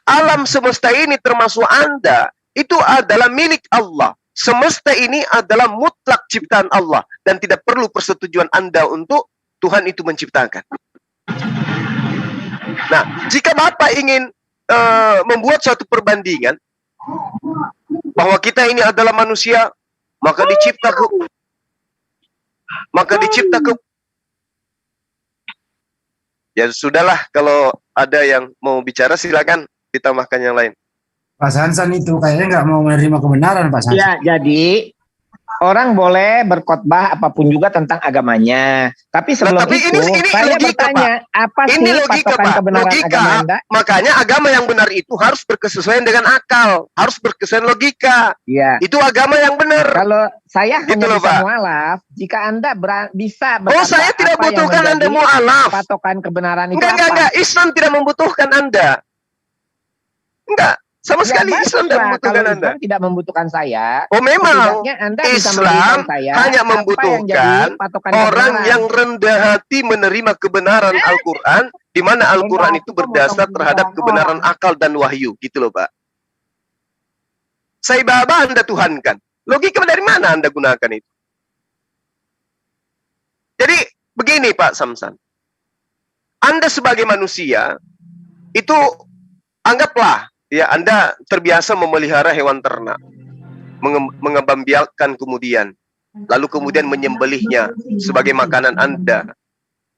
Alam semesta ini termasuk Anda, itu adalah milik Allah. Semesta ini adalah mutlak ciptaan Allah. Dan tidak perlu persetujuan Anda untuk Tuhan itu menciptakan. Nah, jika Bapak ingin membuat suatu perbandingan bahwa kita ini adalah manusia, maka dicipta ya sudahlah, kalau ada yang mau bicara silakan ditambahkan yang lain. Pak Sansan itu kayaknya nggak mau menerima kebenaran, Pak Sansan. Ya, jadi orang boleh berkhotbah apapun juga tentang agamanya. Tapi sebelum itu, saya logika, bertanya, Pak. Apa sih patokan kebenaran agama Anda? Makanya agama yang benar itu harus berkesesuaian dengan akal. Harus berkesesuaian logika. Ya. Itu agama yang benar. Kalau saya gitu hanya loh, bisa Pak. mualaf, jika Anda bisa berkata, oh, saya tidak butuhkan Anda mualaf. Patokan kebenaran itu enggak. Islam tidak membutuhkan Anda. Enggak. Sama sekali Islam tidak membutuhkan Anda. Islam tidak membutuhkan saya. Oh, memang Anda Islam saya hanya membutuhkan orang yang rendah hati menerima kebenaran Al-Quran, di mana Al-Quran itu berdasar terhadap kebenaran akal dan wahyu, gitu loh, Pak. Sai Baba Anda tuhankan. Logika dari mana Anda gunakan itu? Jadi begini, Pak Samsan. Anda sebagai manusia itu anggaplah ya, Anda terbiasa memelihara hewan ternak, mengembang biakan kemudian, lalu kemudian menyembelihnya sebagai makanan Anda,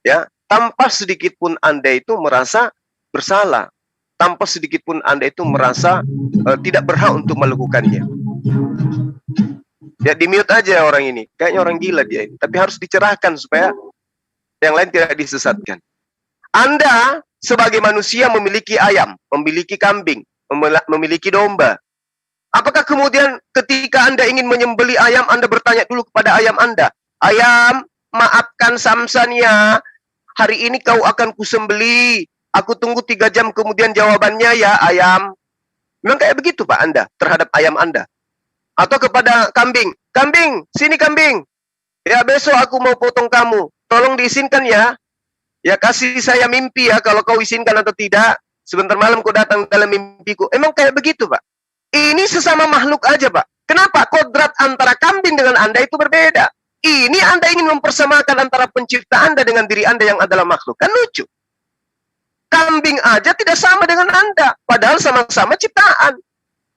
ya, tanpa sedikit pun Anda itu merasa bersalah, tanpa sedikit pun Anda itu merasa tidak berhak untuk melakukannya. Ya, di-mute aja orang ini, kayaknya orang gila dia ini, tapi harus dicerahkan supaya yang lain tidak disesatkan. Anda sebagai manusia memiliki ayam, memiliki kambing, memiliki domba. Apakah kemudian ketika Anda ingin menyembeli ayam, Anda bertanya dulu kepada ayam Anda, ayam, maafkan Samsan ya, hari ini kau akan kusembeli, aku tunggu 3 jam kemudian jawabannya ya ayam. Memang kayak begitu Pak Anda terhadap ayam Anda? Atau kepada kambing, kambing, sini kambing, ya besok aku mau potong kamu, tolong diizinkan ya, ya kasih saya mimpi ya kalau kau izinkan atau tidak. Sebentar malam kau datang dalam mimpiku. Emang kayak begitu, Pak? Ini sesama makhluk aja, Pak. Kenapa kodrat antara kambing dengan Anda itu berbeda? Ini Anda ingin mempersamakan antara pencipta Anda dengan diri Anda yang adalah makhluk. Kan lucu. Kambing aja tidak sama dengan Anda. Padahal sama-sama ciptaan.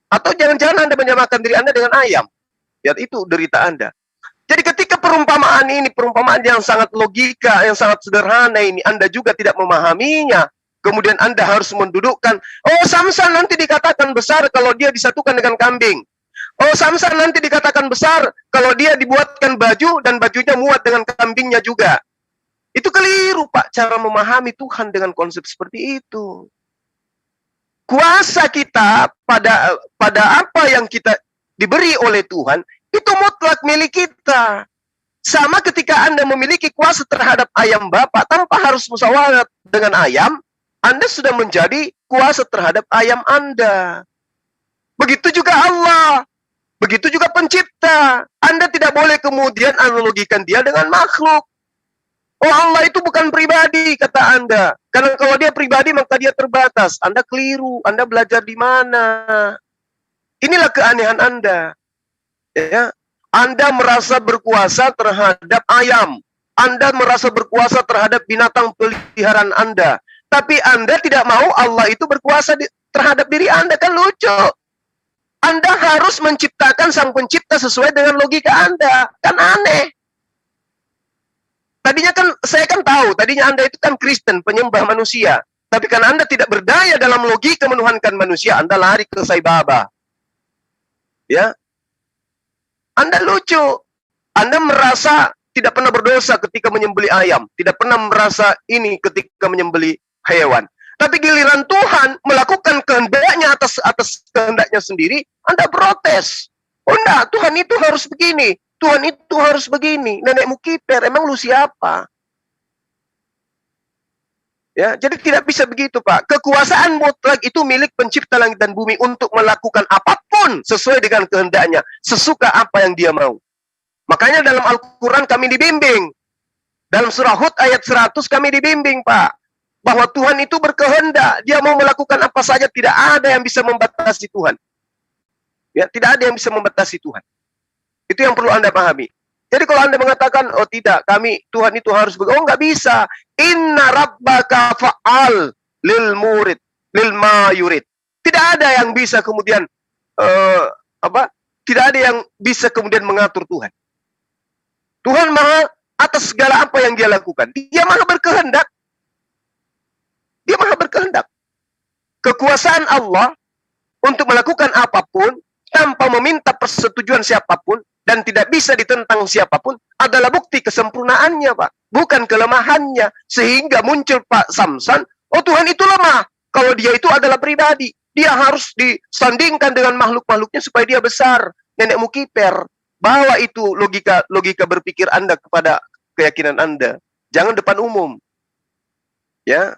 Atau jangan-jangan Anda menyamakan diri Anda dengan ayam. Ya, itu derita Anda. Jadi ketika perumpamaan ini, perumpamaan yang sangat logika, yang sangat sederhana ini, Anda juga tidak memahaminya. Kemudian Anda harus mendudukkan, oh Samsan nanti dikatakan besar kalau dia disatukan dengan kambing. Oh Samsan nanti dikatakan besar kalau dia dibuatkan baju dan bajunya muat dengan kambingnya juga. Itu keliru Pak, cara memahami Tuhan dengan konsep seperti itu. Kuasa kita pada apa yang kita diberi oleh Tuhan, itu mutlak milik kita. Sama ketika Anda memiliki kuasa terhadap ayam Bapak tanpa harus musyawarah dengan ayam, Anda sudah menjadi kuasa terhadap ayam Anda. Begitu juga Allah. Begitu juga pencipta. Anda tidak boleh kemudian analogikan dia dengan makhluk. Oh, Allah itu bukan pribadi, kata Anda. Karena kalau dia pribadi, maka dia terbatas. Anda keliru. Anda belajar di mana? Inilah keanehan Anda. Ya. Anda merasa berkuasa terhadap ayam. Anda merasa berkuasa terhadap binatang peliharaan Anda. Tapi Anda tidak mau Allah itu berkuasa terhadap diri Anda. Kan lucu. Anda harus menciptakan sang pencipta sesuai dengan logika Anda. Kan aneh. Tadinya kan, saya kan tahu, tadinya Anda itu kan Kristen, penyembah manusia. Tapi karena Anda tidak berdaya dalam logika menuhankan manusia, Anda lari ke Sai Baba. Ya, Anda lucu. Anda merasa tidak pernah berdosa ketika menyembeli ayam. Tidak pernah merasa ini ketika menyembeli hewan. Tapi giliran Tuhan melakukan kehendaknya atas kehendaknya sendiri, Anda protes. Oh enggak, Tuhan itu harus begini. Tuhan itu harus begini. Nenekmu kiper, emang lu siapa? Ya, jadi tidak bisa begitu, Pak. Kekuasaan mutlak itu milik pencipta langit dan bumi untuk melakukan apapun sesuai dengan kehendaknya, sesuka apa yang dia mau. Makanya dalam Al-Quran kami dibimbing. Dalam surah Hud ayat 100 kami dibimbing, Pak. Bahwa Tuhan itu berkehendak. Dia mau melakukan apa saja, tidak ada yang bisa membatasi Tuhan. Ya, tidak ada yang bisa membatasi Tuhan. Itu yang perlu Anda pahami. Jadi kalau Anda mengatakan, oh tidak, Tuhan itu harus oh nggak bisa. Inna rabbaka fa'al lil murid, lil ma yurid. Tidak ada yang bisa kemudian, tidak ada yang bisa kemudian mengatur Tuhan. Tuhan maha atas segala apa yang dia lakukan. Dia maha berkehendak. Dia maha berkehendak. Kekuasaan Allah untuk melakukan apapun tanpa meminta persetujuan siapapun dan tidak bisa ditentang siapapun adalah bukti kesempurnaannya, Pak. Bukan kelemahannya. Sehingga muncul Pak Samsan, oh Tuhan itu lemah. Kalau dia itu adalah pribadi. Dia harus disandingkan dengan makhluk-makhluknya supaya dia besar. Nenekmu kiper. Bawa itu logika berpikir Anda kepada keyakinan Anda. Jangan depan umum. Ya.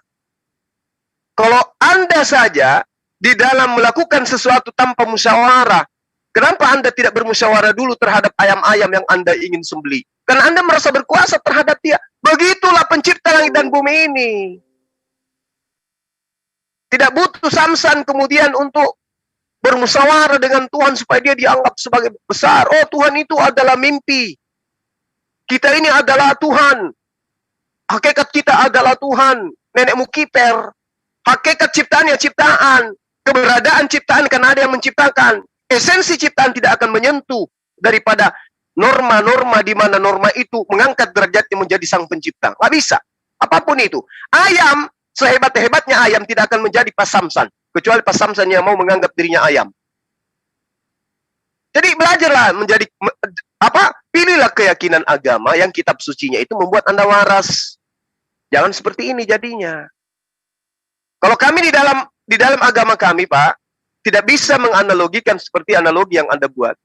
Kalau Anda saja di dalam melakukan sesuatu tanpa musyawarah, kenapa Anda tidak bermusyawarah dulu terhadap ayam-ayam yang Anda ingin sembelih? Karena Anda merasa berkuasa terhadap dia. Begitulah pencipta langit dan bumi ini. Tidak butuh Samsan kemudian untuk bermusyawarah dengan Tuhan supaya dia dianggap sebagai besar. Oh, Tuhan itu adalah mimpi. Kita ini adalah Tuhan. Hakikat kita adalah Tuhan. Nenekmu kiper. Hakikat ciptaannya ciptaan. Keberadaan ciptaan karena ada yang menciptakan. Esensi ciptaan tidak akan menyentuh daripada norma-norma di mana norma itu mengangkat derajatnya menjadi sang pencipta. Nggak bisa. Apapun itu. Ayam, sehebat-hebatnya ayam tidak akan menjadi Pak Samsan. Kecuali Pak Samsan yang mau menganggap dirinya ayam. Jadi belajarlah menjadi, pilihlah keyakinan agama yang kitab sucinya itu membuat Anda waras. Jangan seperti ini jadinya. Kalau kami di dalam agama kami, Pak, tidak bisa menganalogikan seperti analogi yang Anda buat.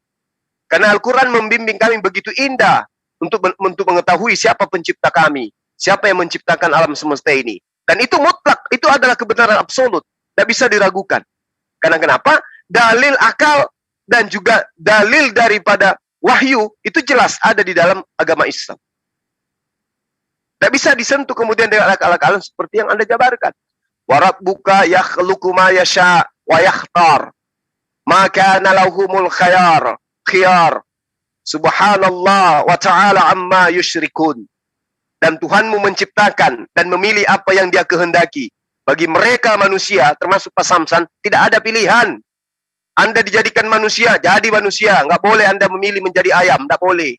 Karena Al-Quran membimbing kami begitu indah untuk mengetahui siapa pencipta kami, siapa yang menciptakan alam semesta ini. Dan itu mutlak, itu adalah kebenaran absolut, tidak bisa diragukan. Karena kenapa? Dalil akal dan juga dalil daripada wahyu itu jelas ada di dalam agama Islam. Tidak bisa disentuh kemudian dengan akal-akalan seperti yang Anda jabarkan. Wa rabbuka yakhluqu ma yasha wa yakhtar. Maka nalahumul khiyar. Subhanallah wa ta'ala amma yusyrikun. Dan Tuhanmu menciptakan dan memilih apa yang dia kehendaki. Bagi mereka manusia, termasuk Pak Samsan, tidak ada pilihan. Anda dijadikan manusia, jadi manusia. Nggak boleh Anda memilih menjadi ayam, nggak boleh.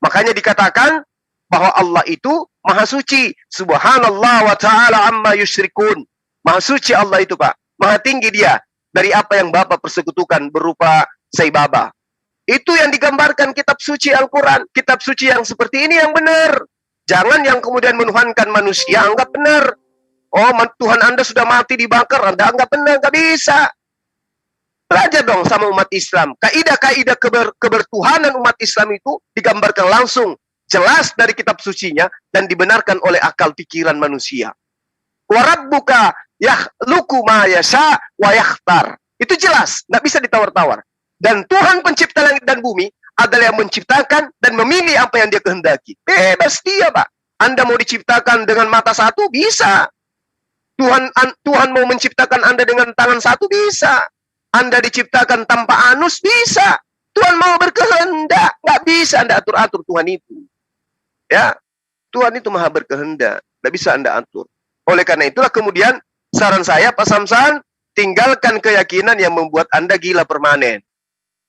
Makanya dikatakan bahwa Allah itu maha suci. Subhanallah wa ta'ala amma yusyrikun. Maha suci Allah itu, Pak. Maha tinggi dia dari apa yang Bapak persekutukan berupa Sai Baba. Itu yang digambarkan kitab suci Al-Quran. Kitab suci yang seperti ini yang benar. Jangan yang kemudian menuhankan manusia anggap benar. Oh, Tuhan Anda sudah mati dibakar, Anda anggap benar, nggak bisa. Belajar dong sama umat Islam. Kaidah-kaidah kebertuhanan umat Islam itu digambarkan langsung, jelas dari kitab sucinya, dan dibenarkan oleh akal pikiran manusia. Wa rabbuka yakhluqu ma yasha wa yakhtar. Itu jelas, nggak bisa ditawar-tawar. Dan Tuhan pencipta langit dan bumi adalah yang menciptakan dan memilih apa yang dia kehendaki. Bebas dia, Pak. Anda mau diciptakan dengan mata satu, bisa. Tuhan mau menciptakan Anda dengan tangan satu, bisa. Anda diciptakan tanpa anus, bisa. Tuhan mau berkehendak, nggak bisa Anda atur-atur Tuhan itu. Ya, Tuhan itu maha berkehendak, nggak bisa Anda atur. Oleh karena itulah kemudian saran saya Pak Samsan, tinggalkan keyakinan yang membuat Anda gila permanen.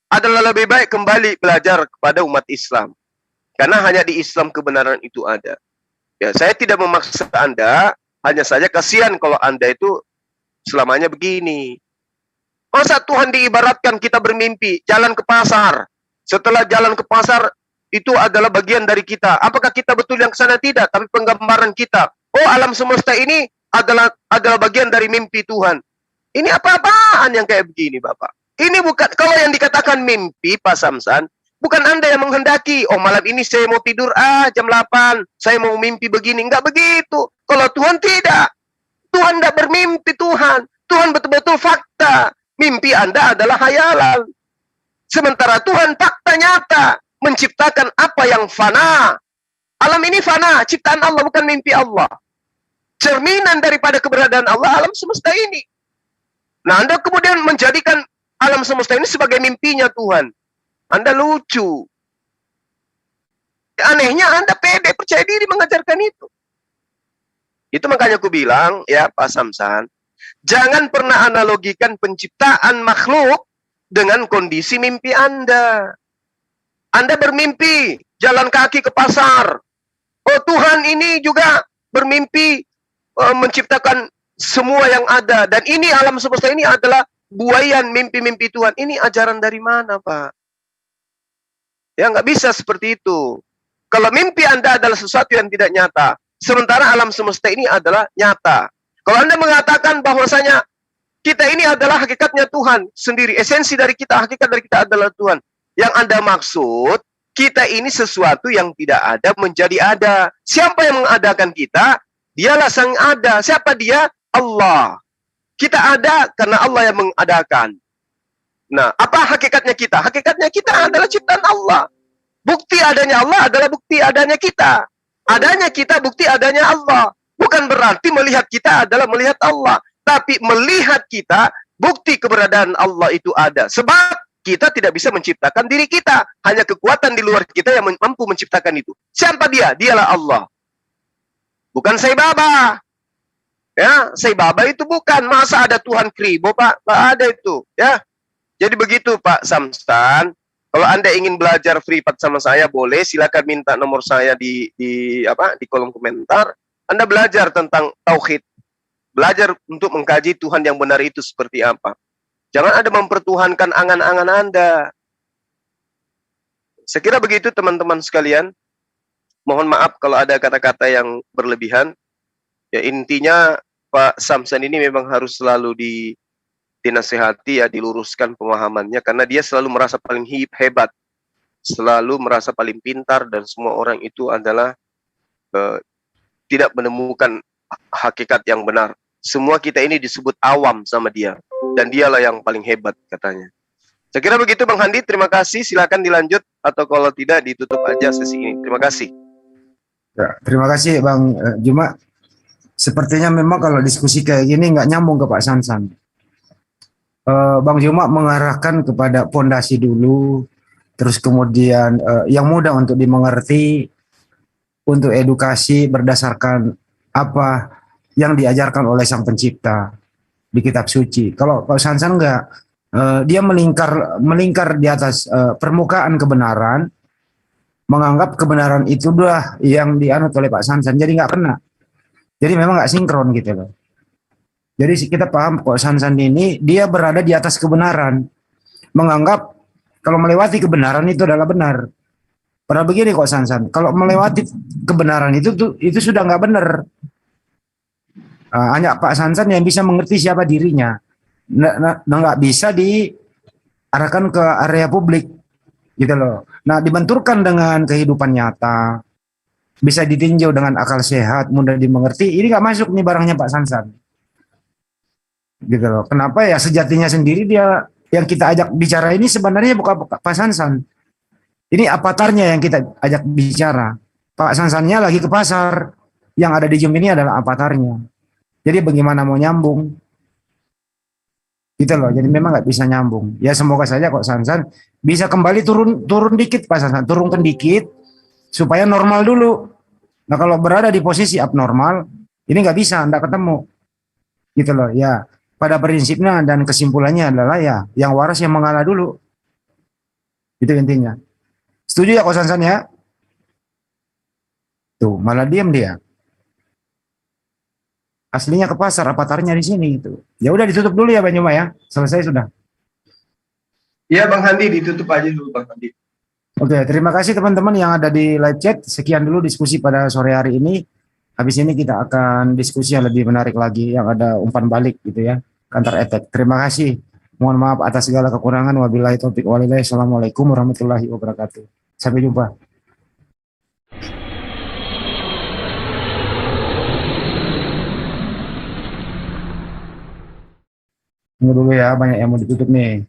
Adalah lebih baik kembali belajar kepada umat Islam. Karena hanya di Islam kebenaran itu ada. Ya, saya tidak memaksa Anda, hanya saja kasihan kalau Anda itu selamanya begini. Masa Tuhan diibaratkan kita bermimpi, jalan ke pasar. Setelah jalan ke pasar, itu adalah bagian dari kita. Apakah kita betul yang ke sana? Tidak, tapi penggambaran kita. Oh, alam semesta ini adalah bagian dari mimpi Tuhan. Ini apa-apaan yang kayak begini, Bapak? Ini bukan, kalau yang dikatakan mimpi, Pak Samsan, bukan Anda yang menghendaki. Oh, malam ini saya mau tidur, jam 8. Saya mau mimpi begini. Enggak begitu. Kalau Tuhan tidak. Tuhan tidak bermimpi, Tuhan. Tuhan betul-betul fakta. Mimpi Anda adalah hayalan. Sementara Tuhan fakta nyata. Menciptakan apa yang fana. Alam ini fana. Ciptaan Allah, bukan mimpi Allah. Cerminan daripada keberadaan Allah, alam semesta ini. Nah, Anda kemudian menjadikan alam semesta ini sebagai mimpinya Tuhan. Anda lucu. Anehnya Anda pede, percaya diri mengajarkan itu. Itu makanya aku bilang, ya Pak Samsan, jangan pernah analogikan penciptaan makhluk dengan kondisi mimpi Anda. Anda bermimpi, jalan kaki ke pasar. Oh, Tuhan ini juga bermimpi menciptakan semua yang ada. Dan ini alam semesta ini adalah buaian mimpi-mimpi Tuhan. Ini ajaran dari mana, Pak? Ya, nggak bisa seperti itu. Kalau mimpi Anda adalah sesuatu yang tidak nyata, sementara alam semesta ini adalah nyata. Kalau Anda mengatakan bahwasanya kita ini adalah hakikatnya Tuhan sendiri, esensi dari kita, hakikat dari kita adalah Tuhan. Yang Anda maksud, kita ini sesuatu yang tidak ada menjadi ada. Siapa yang mengadakan kita? Dialah sang ada. Siapa dia? Allah. Kita ada karena Allah yang mengadakan. Nah, apa hakikatnya kita? Hakikatnya kita adalah ciptaan Allah. Bukti adanya Allah adalah bukti adanya kita. Adanya kita, bukti adanya Allah. Bukan berarti melihat kita adalah melihat Allah. Tapi melihat kita, bukti keberadaan Allah itu ada. Sebab kita tidak bisa menciptakan diri kita. Hanya kekuatan di luar kita yang mampu menciptakan itu. Siapa dia? Dialah Allah. Bukan Sai Baba. Ya, Sai Baba itu bukan. Masa ada Tuhan Kribo, Pak? Pak ada itu. Ya. Jadi begitu, Pak Samsan. Kalau Anda ingin belajar privat sama saya, boleh. Silakan minta nomor saya di kolom komentar. Anda belajar tentang tauhid. Belajar untuk mengkaji Tuhan yang benar itu seperti apa. Jangan ada mempertuhankan angan-angan Anda. Saya kira begitu teman-teman sekalian. Mohon maaf kalau ada kata-kata yang berlebihan. Ya, intinya Pak Samsan ini memang harus selalu dinasehati, ya, diluruskan pemahamannya, karena dia selalu merasa paling hebat, selalu merasa paling pintar, dan semua orang itu adalah tidak menemukan hakikat yang benar. Semua kita ini disebut awam sama dia, dan dialah yang paling hebat katanya. Saya kira begitu Bang Handi, terima kasih. Silakan dilanjut, atau kalau tidak ditutup aja sesi ini. Terima kasih. Ya, terima kasih Bang Juma. Sepertinya memang kalau diskusi kayak gini nggak nyambung ke Pak Sansan. Bang Juma mengarahkan kepada pondasi dulu, terus kemudian yang mudah untuk dimengerti, untuk edukasi berdasarkan apa yang diajarkan oleh Sang Pencipta di Kitab Suci. Kalau Pak Sansan enggak, dia melingkar di atas permukaan kebenaran, menganggap kebenaran itu dah yang dianut oleh Pak Sansan, jadi nggak kena. Jadi memang nggak sinkron gitu loh. Jadi kita paham kok Sansan ini dia berada di atas kebenaran, menganggap kalau melewati kebenaran itu adalah benar. Padahal begini kok Sansan, kalau melewati kebenaran itu sudah nggak benar. Hanya Pak Sansan yang bisa mengerti siapa dirinya. Nggak bisa diarahkan ke area publik gitu loh. Nah, dibenturkan dengan kehidupan nyata, bisa ditinjau dengan akal sehat, mudah dimengerti. Ini nggak masuk nih barangnya Pak Sansan. Gitu loh. Kenapa ya, sejatinya sendiri dia yang kita ajak bicara ini sebenarnya bukan Pak Sansan. Ini avatarnya yang kita ajak bicara. Pak Sansannya lagi ke pasar. Yang ada di Gemini adalah avatarnya. Jadi bagaimana mau nyambung? Gitu loh. Jadi memang nggak bisa nyambung. Ya semoga saja kok Sansan bisa kembali turun dikit Pak Sansan, turunkan dikit supaya normal dulu. Nah kalau berada di posisi abnormal, ini nggak bisa, nggak ketemu. Gitu loh. Ya pada prinsipnya dan kesimpulannya adalah ya yang waras yang mengalah dulu. Itu intinya. Setuju ya kok Sansan ya? Tuh malah diam dia. Aslinya ke pasar, avatarnya di sini itu. Ya udah ditutup dulu ya Bang Juma ya. Selesai sudah. Iya Bang Handi, ditutup aja dulu Bang Handi. Oke, terima kasih teman-teman yang ada di live chat. Sekian dulu diskusi pada sore hari ini. Habis ini kita akan diskusi yang lebih menarik lagi, yang ada umpan balik gitu ya, counter attack. Terima kasih. Mohon maaf atas segala kekurangan. Wabillahi taufiq walhidayah. Assalamualaikum warahmatullahi wabarakatuh. Sampai jumpa. Tunggu dulu ya, banyak yang mau ditutup nih.